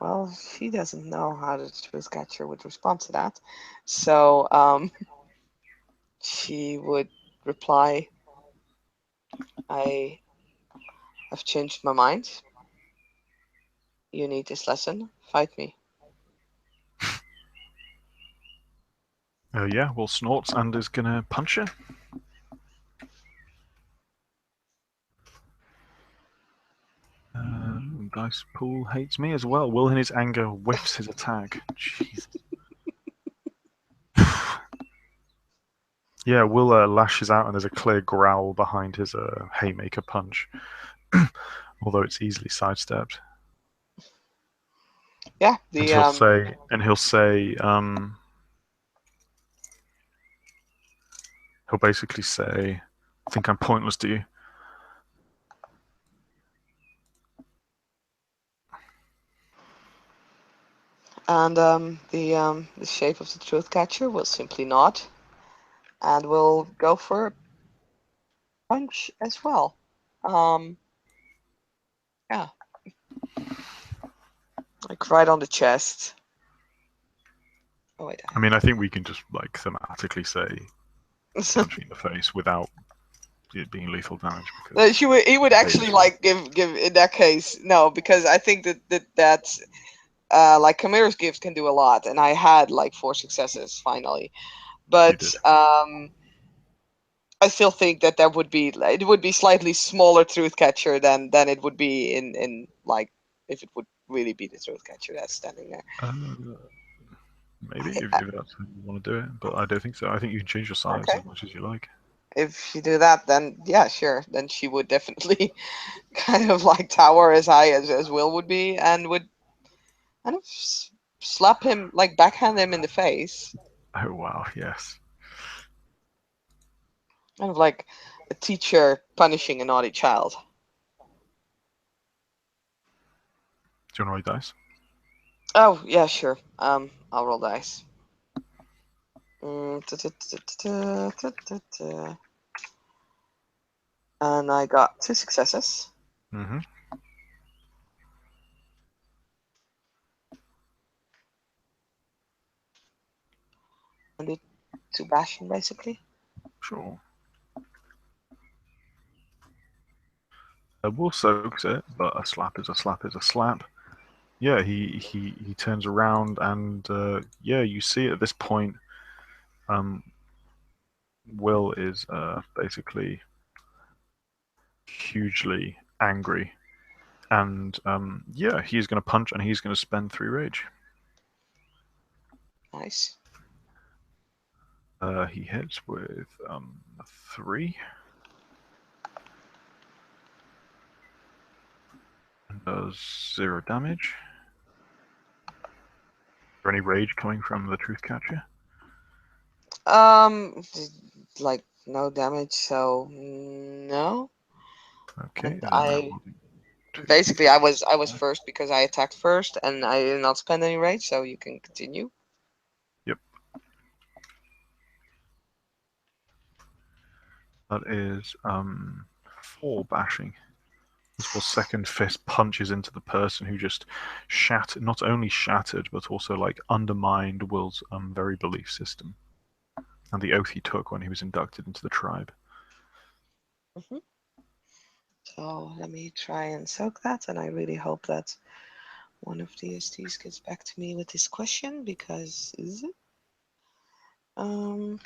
Well, she doesn't know how the truth catcher would respond to that, so she would reply, "I have changed my mind. You need this lesson. Fight me." Yeah, Will snorts and is gonna punch her. Dice pool hates me as well. Will, in his anger, whiffs his attack. Jesus. Yeah, Will lashes out, and there's a clear growl behind his haymaker punch, although it's easily sidestepped. Yeah, And the he'll say, he'll basically say, "I think I'm pointless to you." and the shape of the truth catcher will simply nod and will go for a punch as well. Um, yeah, like right on the chest. Oh wait. I mean, I think we can just like thematically say punching in the face without it being lethal damage because He would Hayes actually will. like give in that case no because I think that's like Chimera's gift can do a lot and I had like 4 successes finally, You but did. I still think that that would be it would be slightly smaller truth catcher than it would be in like if it would really be the truth catcher that's standing there. Uh, Maybe I, if that's how you want to do it, but I don't think so. I think you can change your size okay, as much as you like. if you do that, then yeah, sure. Then she would definitely kind of like tower as high as Will would be, and would kind of slap him, like backhand him in the face, Oh wow, yes. kind of like a teacher punishing a naughty child. Do you want to roll dice? Oh yeah, sure. I'll roll dice. And I got 2 successes. Mm-hmm. to bashing, basically. Sure. Will soaks it, but a slap is a slap is a slap. Yeah, he turns around and yeah, you see at this point, um, Will is basically hugely angry, and yeah, he's going to punch and he's going to spend 3 rage. Nice. He hits with a 3 and does 0 damage. Is there any rage coming from the truth catcher? Um, like no damage, so no. Okay, And then I 2, basically I was first because I attacked first, and I did not spend any rage, so you can continue. Yep, that is 4 bashing. As Will's second fist punches into the person who just shattered, not only shattered, but also like undermined Will's very belief system and the oath he took when he was inducted into the tribe. Hmm. So let me try and soak that, and I really hope that one of the STs gets back to me with this question because um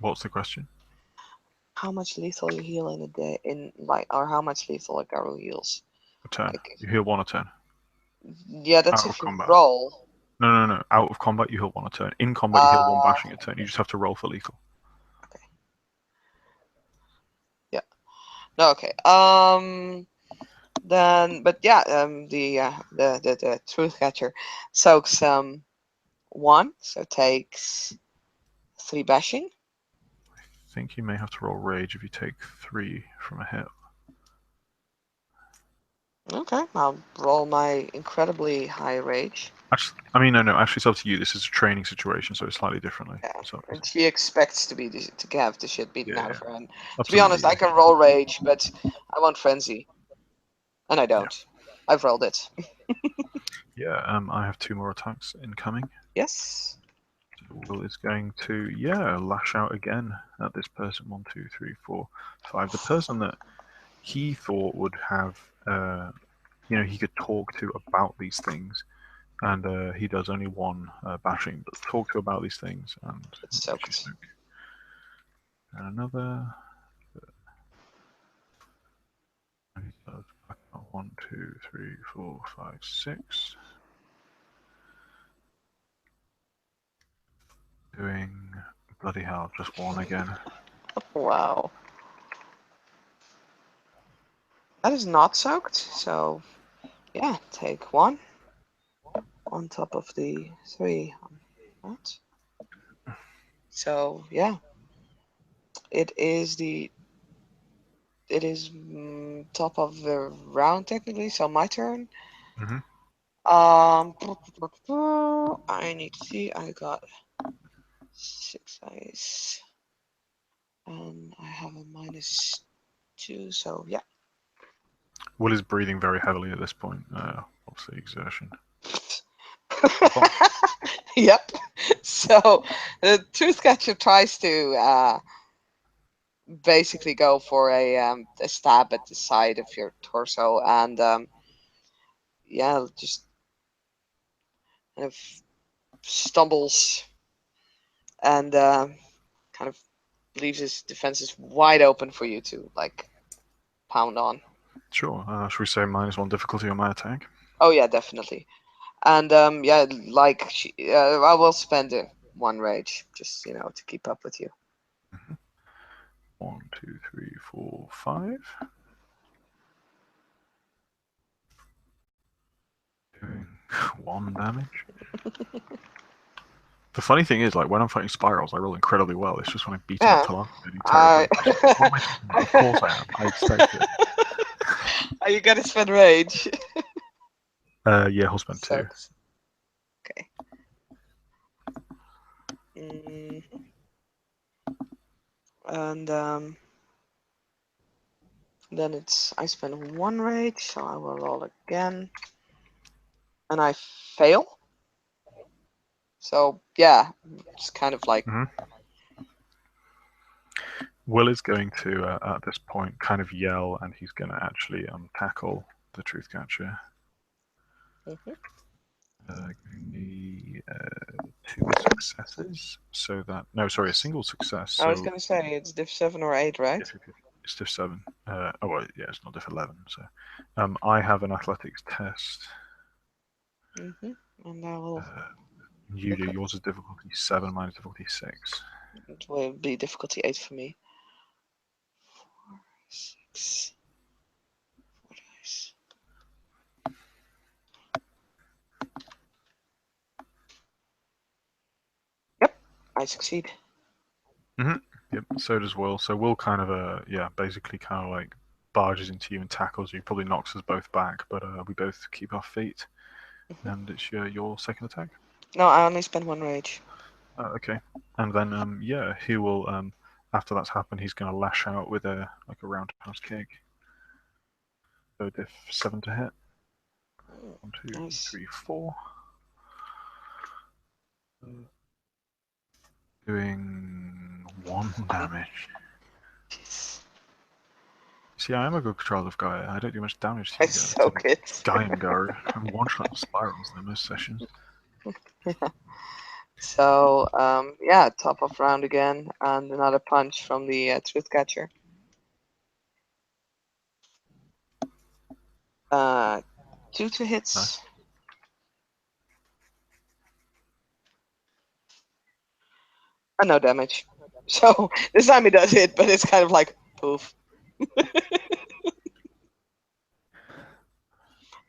What's the question? how much lethal you heal in a day in like or how much lethal a Garou heals. A turn. Like You heal 1 a turn. yeah, that's Out of if you combat. roll. No. Out of combat, you heal 1 a turn. In combat, you heal Uh 1 bashing a turn. You just have to roll for lethal. okay. Yeah. No, okay. Then but yeah, the truth catcher soaks 1, so takes 3 bashing. I think you may have to roll rage if you take 3 from a hit. Okay, I'll roll my incredibly high rage. Actually, I mean, no. Actually, it's up to you. This is a training situation, so it's slightly differently. Yeah, So, and she expects to have the shit beaten yeah, out of yeah, her. And to be absolutely, honest, yeah, I can roll rage, but I want frenzy, and I yeah, don't. I've rolled it. yeah. I have 2 more attacks incoming. Yes. Will is going to, yeah, lash out again at this person. 1, 2, 3, 4, 5. The person that he thought would have, he could talk to about these things, and he does only 1 bashing, but talk to about these things, and It's makes you soaked. soak. And another. So back up 1, 2, 3, 4, 5, 6. Doing bloody hell, just 1 again. Wow. That is not soaked, so yeah, take 1 on top of the 3 on that. So yeah, it is the it is top of the round technically, so my turn. Mm-hmm. I need to see. I got 6 ice, and I have a -2. So yeah. Will is breathing very heavily at this point. Obviously, exertion. Well, Yep. So the truth catcher tries to basically go for a stab at the side of your torso, and yeah, just kind of stumbles and kind of leaves his defenses wide open for you to like pound on. sure. Should we say -1 difficulty on my attack? Oh yeah, definitely. And yeah, like I will spend 1 rage just to keep up with you. Mm-hmm. 1, 2, 3, 4, 5. Doing 1 damage. The funny thing is, like when I'm fighting spirals, I roll incredibly well. It's just when I beat him up Yeah, to last, I do I. terribly. What am I talking about? Of course I am. I expect it. Are you gonna spend rage? Yeah, he'll spend 2. Sucks. Okay. Hmm. And then I spend 1 rage, so I will roll again, and I fail. So yeah, it's kind of like Mm-hmm. Will is going to at this point kind of yell, and he's going to actually tackle the truth catcher. Mhm. Giving me two successes, so that no, sorry, a single success. I was So gonna say it's diff 7 or 8, right? it's diff 7. Oh well, yeah, it's not diff 11. So I have an athletics test. Mhm. And I will Uh, you do look at yours is difficulty 7, mine is difficulty 6. it. Will be difficulty 8 for me. 6. 4 dice. Yep, I succeed. Mm-hmm. Yep. So does Will. So Will kind of basically kind of like barges into you and tackles you. Probably knocks us both back, but we both keep our feet. Mhm. And it's your second attack. No, I only spent 1 rage. Okay. And then he will after that's happened, he's going to lash out with a like a roundhouse kick. So diff 7 to hit. Mm, 1, 2, nice. 3, 4. Doing 1 damage. Jeez. See, I am a good control of Gaia. I don't do much damage to you It's guys, so to the good. Gaian guard. I'm one-shot spirals in most sessions. So, yeah, top of round again, and another punch from the truth catcher. 2 to Nice. hits. No damage. So this time he does hit, but it's kind of like poof.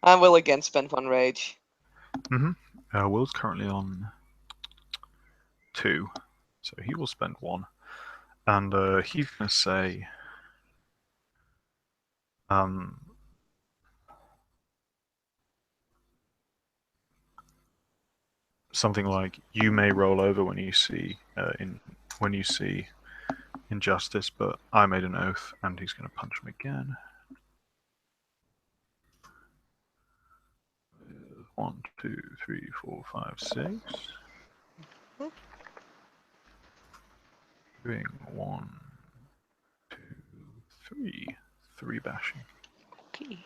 I will again spend 1 rage. Mm-hmm. Will's currently on 2, so he will spend 1. And he's going to say, um, something like, "You may roll over when you see injustice, but I made an oath," and he's going to punch him again. 1, 2, 3, 4, 5, 6. Doing 1, 2, 3, 3 bashing. Okay.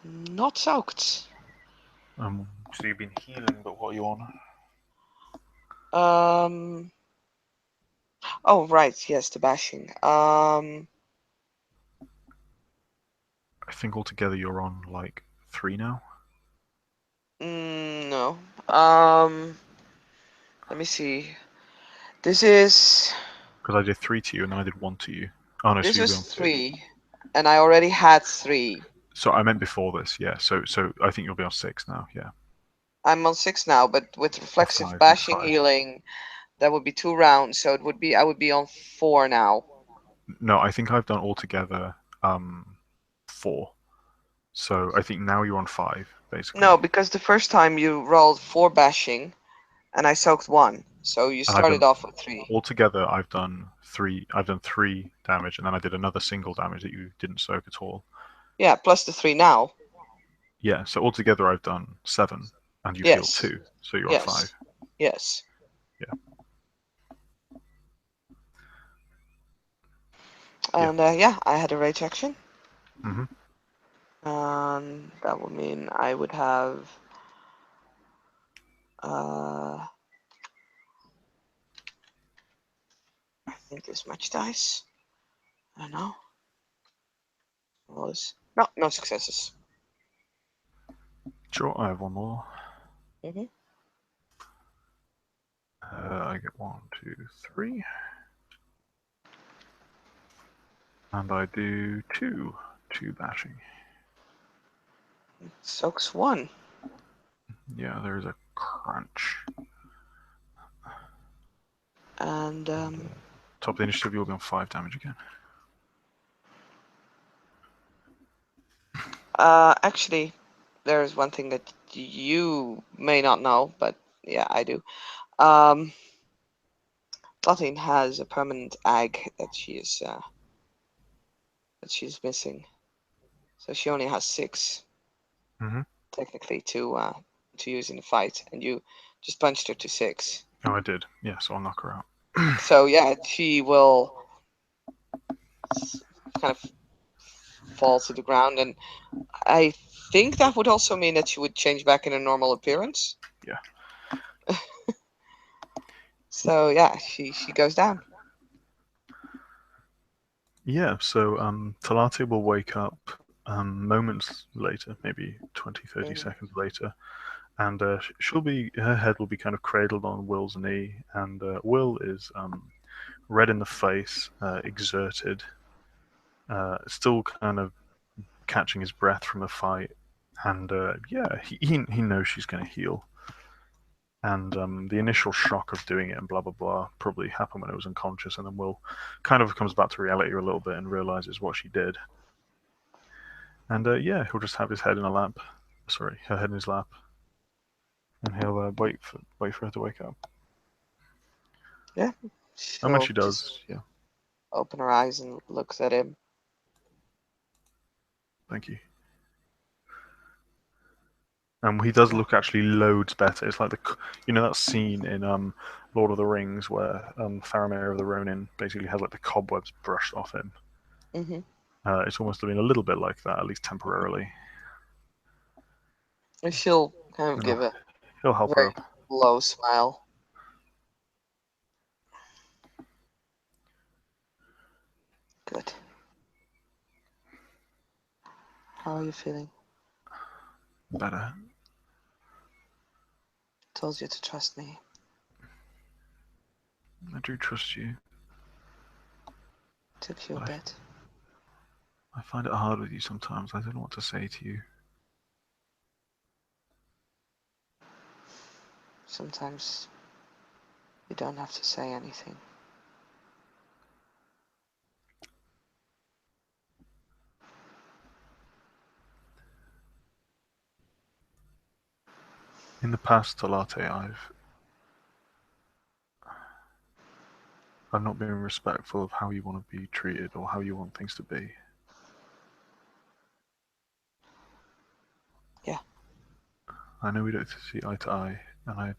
Not soaked. So you've been healing, but what are you on? Um. Oh right, yes, the bashing. I think altogether you're on like 3 now. No. Let me see. This is Because I did 3 to you and then I did 1 to you. Oh no, so this you'll be was on 2. 3, and I already had 3. So I meant before this, yeah. So I think you'll be on 6 now, yeah. I'm on 6 now, but with Or reflexive 5, maybe bashing 5. healing, that would be 2 rounds, so I would be on 4 now. No, I think I've done altogether 4. So I think now you're on 5, basically. No, because the first time you rolled 4 bashing, and I soaked 1, so you And I've started done off with 3. altogether I've done 3. I've done 3 damage, and then I did another single damage that you didn't soak at all. Yeah, plus the 3 now. Yeah, so altogether I've done 7, and you've healed Yes, 2, so you're on 5. yes, yes. Yeah, yeah. And yeah, I had a rage action. Mm-hmm. And that would mean I would have uh, I think this much dice. I don't know. Was no, no successes. Sure, I have one more. Hmm. I get 1, 2, 3. And I do 2 bashing. Soaks 1. Yeah, there's a crunch. And Top of the initiative, you'll be on 5 damage again. actually, there's one thing that you may not know, but yeah, I do. Platine has a permanent ag that she's missing, so she only has 6 Mm-hmm. technically to use in the fight, and you just punched her to 6. Oh, I did. Yeah, so I'll knock her out. So yeah, she will kind of fall to the ground, and I think that would also mean that she would change back in her normal appearance. Yeah. So yeah, she goes down. Yeah, so Talate will wake up moments later, maybe 20, 30 Hmm. seconds later, and her head will be kind of cradled on Will's knee, and Will is red in the face, exerted, still kind of catching his breath from the fight, and yeah, he knows she's going to heal. And the initial shock of doing it and blah blah blah probably happened when it was unconscious, and then Will kind of comes back to reality a little bit and realizes what she did. And yeah, he'll just have his head in a lap. Sorry, her head in his lap, and he'll wait for her to wake up. Yeah, And when she'll she just does, yeah, open her eyes and looks at him. thank you. And he does Yeah. look actually loads better. It's like that scene in Lord of the Rings where Faramir of the Ronin basically has like the cobwebs brushed off him. Hmm. It's almost been a little bit like that, at least temporarily. And she'll kind of And give a he'll help her very up. low smile. Good. How are you feeling? Better. Told you to trust me. I do trust you, Took you a but bit. I find it hard with you sometimes. I don't know what to say to you. Sometimes you don't have to say anything. In the past, Talate, I've not been respectful of how you want to be treated or how you want things to be. Yeah. I know we don't see eye to eye, and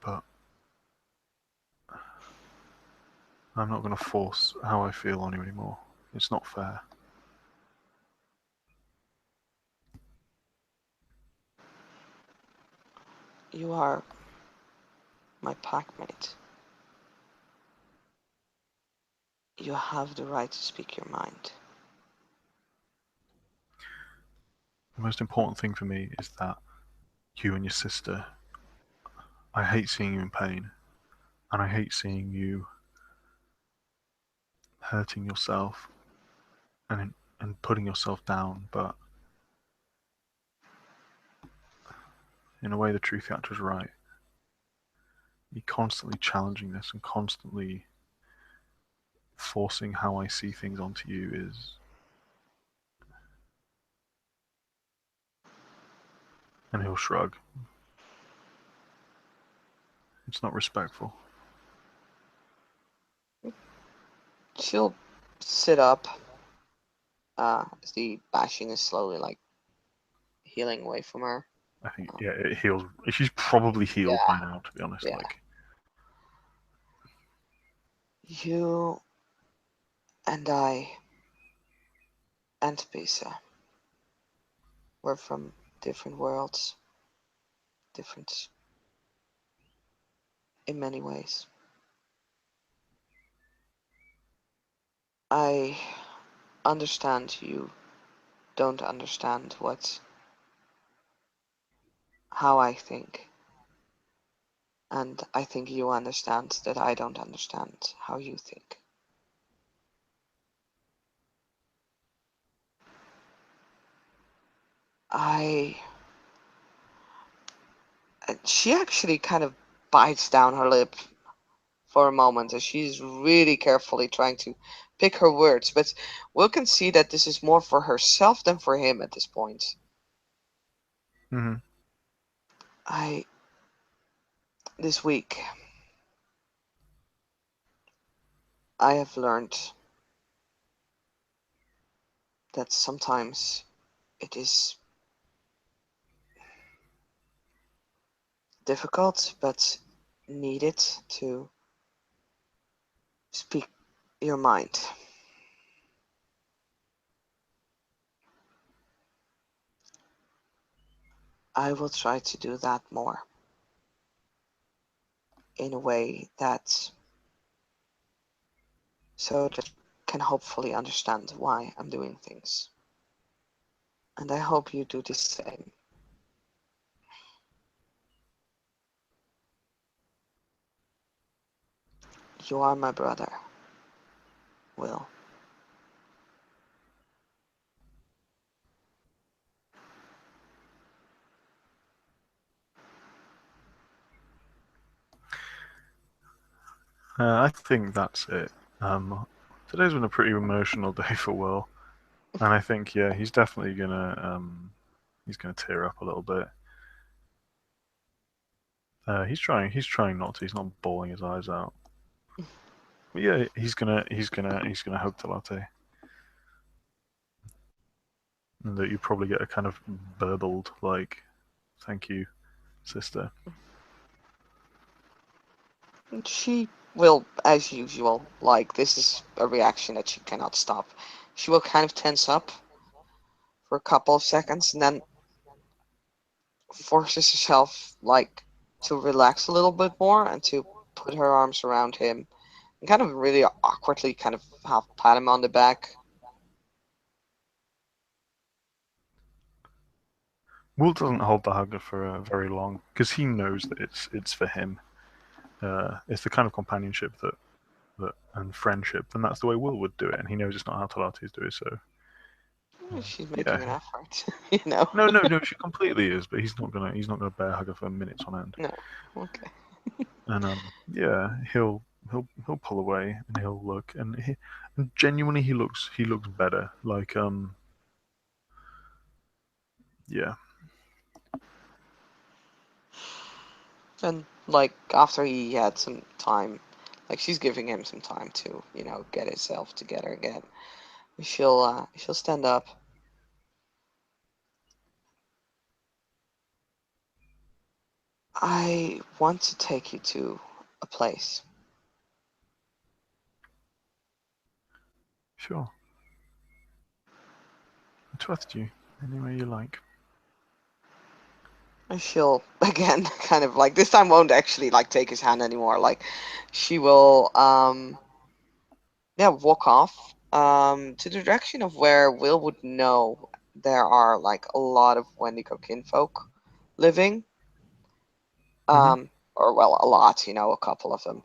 but I'm not going to force how I feel on you anymore. It's not fair. You are my packmate. You have the right to speak your mind. The most important thing for me is that you and your sister, I hate seeing you in pain, and I hate seeing you hurting yourself and putting yourself down, but in a way, the truth actor is right. You're constantly challenging this and constantly forcing how I see things onto you is. And he'll shrug. It's not respectful. She'll sit up as the bashing is slowly like healing away from her. I think, Um, yeah, it heals. She's probably healed yeah, by now, to be honest. yeah. Like, You and I and Pisa were from different worlds, different in many ways. I understand you don't understand how I think, and I think you understand that I don't understand how you think. I She actually kind of bites down her lip for a moment as she's really carefully trying to pick her words, but Will can see that this is more for herself than for him at this point. mm-hmm. I This week I have learned that sometimes it is difficult but needed to speak your mind. I will try to do that more in a way that so that you can hopefully understand why I'm doing things. And I hope you do the same. You are my brother, Will. I think that's it. Today's been a pretty emotional day for Will, and I think yeah, he's gonna tear up a little bit. He's trying not to. He's not bawling his eyes out. But yeah, he's gonna hug the latte, and that you probably get a kind of burbled like, "Thank you, sister." She will, as usual, like this is a reaction that she cannot stop. She will kind of tense up for a couple of seconds and then forces herself like to relax a little bit more and to put her arms around him and kind of really awkwardly kind of half pat him on the back. Will doesn't hold the hug for very long because he knows that it's for him. It's the kind of companionship that and friendship, and that's the way Will would do it, and he knows it's not how Talates do it. So She's yeah, making an effort, you know. no, she completely is, but he's not gonna bear hug her for minutes on end. No, okay. And yeah, he'll pull away and he'll look, and genuinely he looks better. Like yeah, And like after he had some time, like she's giving him some time to, get himself together again. She'll stand up. I want to take you to a place. sure. I trust you any way you like. And she'll again kind of like this time won't actually like take his hand anymore. Like she will yeah, walk off to the direction of where Will would know there are like a lot of Wendigo kinfolk living. Mm-hmm. Or well, a lot, a couple of them.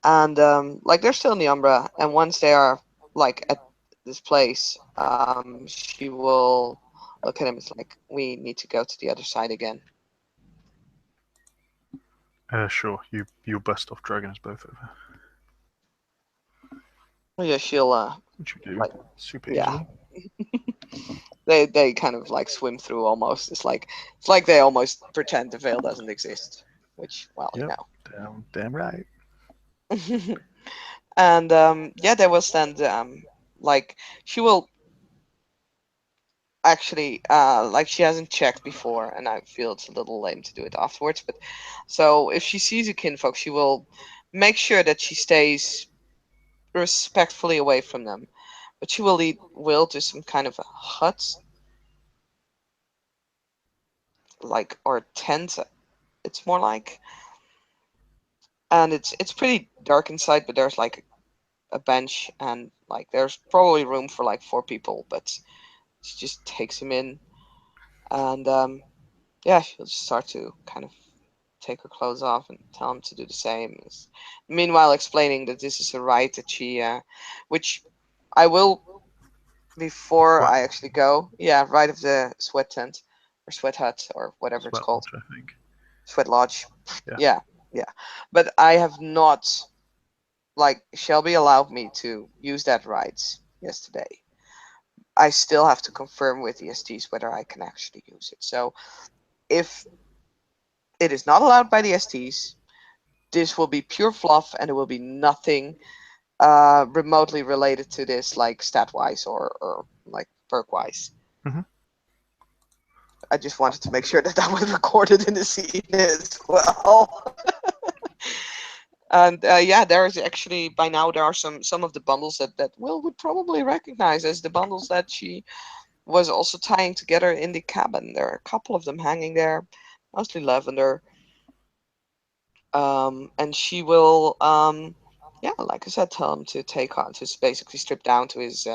And like they're still in the Umbra, and once they are like at this place, she will look at him. It's like we need to go to the other side again. Sure. You'll bust off dragging us both over, Oh, yeah, she'll which you do like super yeah. easily. They kind of like swim through almost. It's like they almost pretend the veil doesn't exist, which well, Yep. Damn right. And yeah, they will stand like she will actually like she hasn't checked before, and I feel it's a little lame to do it afterwards. But so if she sees a kinfolk, she will make sure that she stays respectfully away from them. But she will lead Will to some kind of a hut, like or tent. It's more like, and it's pretty dark inside. But there's like a bench, and like there's probably room for like four people. But she just takes him in, and yeah, she'll just start to kind of take her clothes off and tell him to do the same. Meanwhile, explaining that this is a rite that which I will before Sweat I actually go. Yeah, rite of the sweat tent or sweat hut or whatever it's sweat called, lodge, I think. sweat lodge. Yeah. Yeah, yeah. But I have not like Shelby allowed me to use that rite yesterday. I still have to confirm with the STs whether I can actually use it. So if it is not allowed by the STs, this will be pure fluff and it will be nothing remotely related to this, like stat wise or like perk wise. Mm-hmm. I just wanted to make sure that that was recorded in the scene as well. And yeah, there is actually by now there are some of the bundles that Will would probably recognize as the bundles that she was also tying together in the cabin. There are a couple of them hanging there, mostly lavender. And she will, yeah, like I said, tell him to take on, to basically strip down to his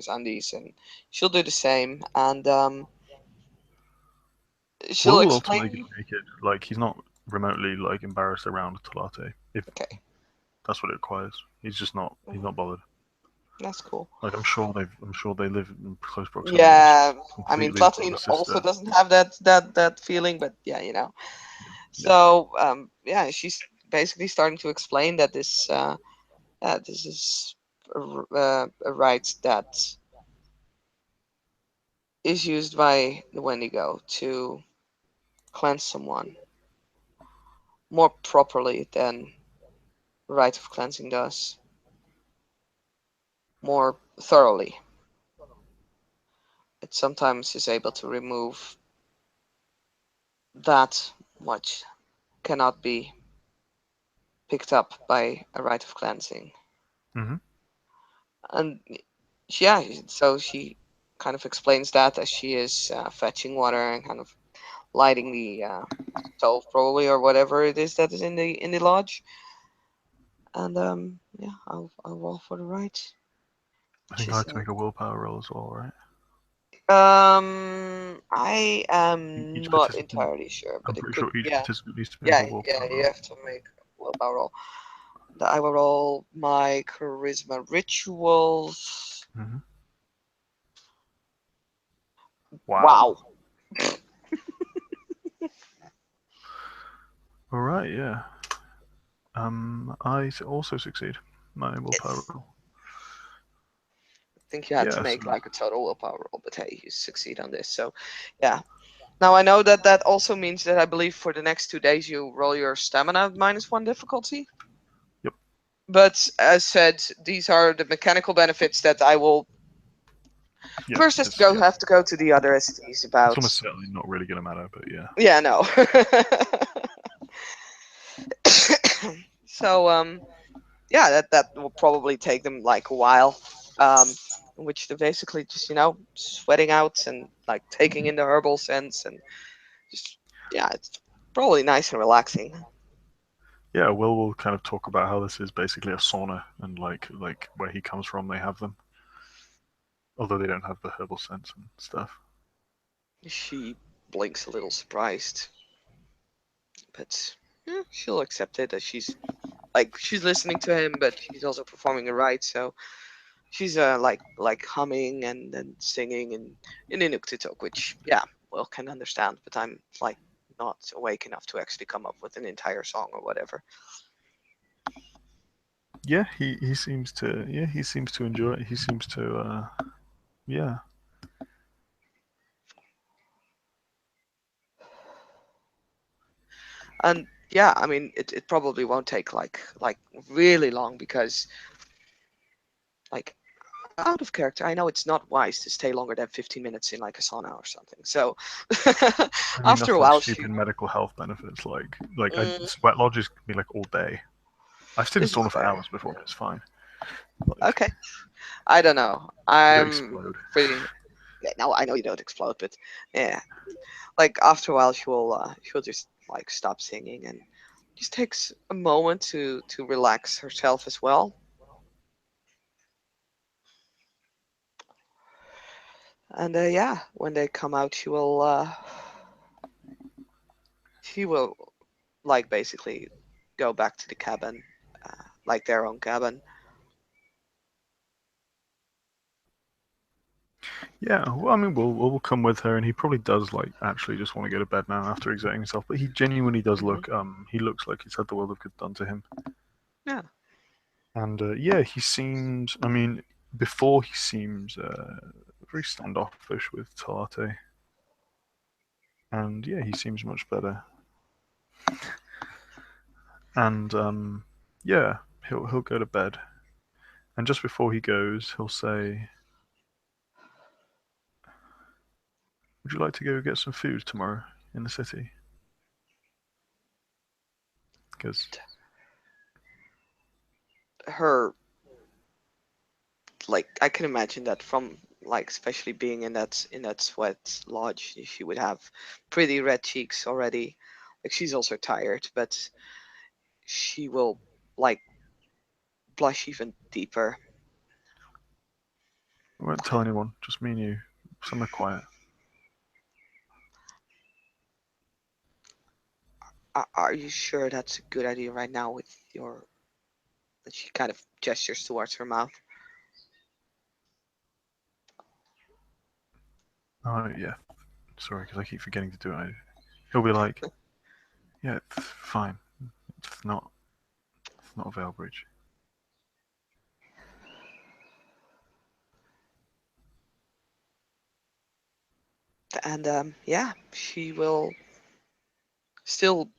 undies, and she'll do the same. And she'll Will will ultimately get explain. naked. Like he's not remotely like embarrassed around Talate if Okay, that's what it requires. He's just not. He's not bothered. that's cool. Like I'm sure they live in close proximity. It's Yeah, I mean, completely his Platine brother's also sister. doesn't have that feeling, but yeah, you know. Yeah. So yeah, she's basically starting to explain that this is a rite that is used by the Wendigo to cleanse someone more properly than rite of cleansing does, more thoroughly. It sometimes is able to remove that much cannot be picked up by a rite of cleansing. Hmm. And yeah, so she kind of explains that as she is fetching water and kind of lighting the stove probably or whatever it is that is in the lodge. And yeah, I'll roll for the right. I think She I had to said, make a willpower roll as well, right? I am Each not participant. entirely sure, I'm but it pretty could, sure each yeah, participant needs to make a yeah, willpower yeah. You roll. have to make a willpower roll. I will roll my charisma rituals. Hmm. Wow. Wow. All right. Yeah. I also succeed my willpower Yes. roll. I think you had to Yeah. So make like a total willpower roll, but hey, you succeed on this. So, yeah. Now I know that that also means that I believe for the next 2 days you roll your stamina -1 difficulty. yep. But as said, these are the mechanical benefits that I will Yeah. first has to It's go yeah. have to go to the other STs It's about. almost certainly not really gonna matter, but yeah. Yeah, no. So yeah, that will probably take them like a while, um, in which they're basically just sweating out and like taking in the herbal scents and just yeah, it's probably nice and relaxing. Yeah. Will kind of talk about how this is basically a sauna and like where he comes from, they have them, although they don't have the herbal scents and stuff. She blinks a little surprised, but she'll accept it as she's listening to him, but she's also performing a rite, so she's like humming and singing in Inuktitut, which yeah, well can understand, but I'm like not awake enough to actually come up with an entire song or whatever. Yeah. He seems to enjoy it. He seems to yeah. And yeah, I mean it probably won't take like really long because like out of character, I know it's not wise to stay longer than 15 minutes in like a sauna or something. So I mean after that's a like while, she stupid medical health benefits. Like mm, sweat lodges can be like all day. I've stayed in this is sauna for fair. hours before, and it's fine. Like Okay, I don't know. I don't I'm explode. pretty. Yeah, no, I know you don't explode, but yeah, like after a while, she'll just like stop singing and just takes a moment to relax herself as well. And yeah, when they come out, she will like basically go back to the cabin, like their own cabin. Yeah, well, I mean, we'll come with her, and he probably does like actually just want to go to bed now after exerting himself. But he genuinely does Hmm. look he looks like he's had the world of good done to him. Yeah, And yeah, he seems. I mean, before he seems very standoffish with Talate, and yeah, he seems much better. And yeah, he'll go to bed, and just before he goes, he'll say, Would you like to go get some food tomorrow in the city? Because Her, like, I can imagine that from, like, especially being in that sweat lodge, she would have pretty red cheeks already. Like, she's also tired, but she will, like, blush even deeper. I won't tell anyone, just me and you, somewhere quiet. Are you sure that's a good idea right now with your, that she kind of gestures towards her mouth? Oh yeah, sorry, because I keep forgetting to do it. He'll be like, yeah, it's fine. It's not. It's not a veil bridge. And yeah, she will, still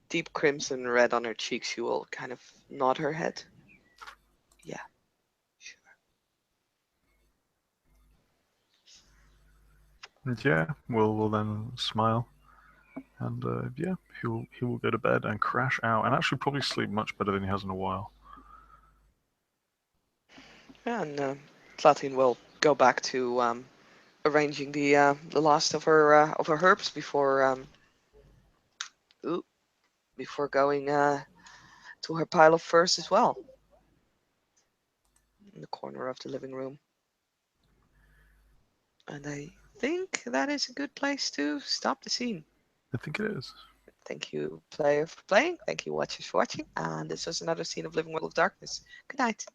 deep crimson red on her cheeks, she will kind of nod her head. Yeah, sure. And yeah, we'll then smile, and yeah, he will go to bed and crash out, and actually probably sleep much better than he has in a while. Yeah, and Tlatin will go back to arranging the last of her herbs ooh, before going to her pile of furs as well, in the corner of the living room. And I think that is a good place to stop the scene. I think it is. Thank you, player, for playing. Thank you, watchers, for watching. And this was another scene of Living World of Darkness. Good night.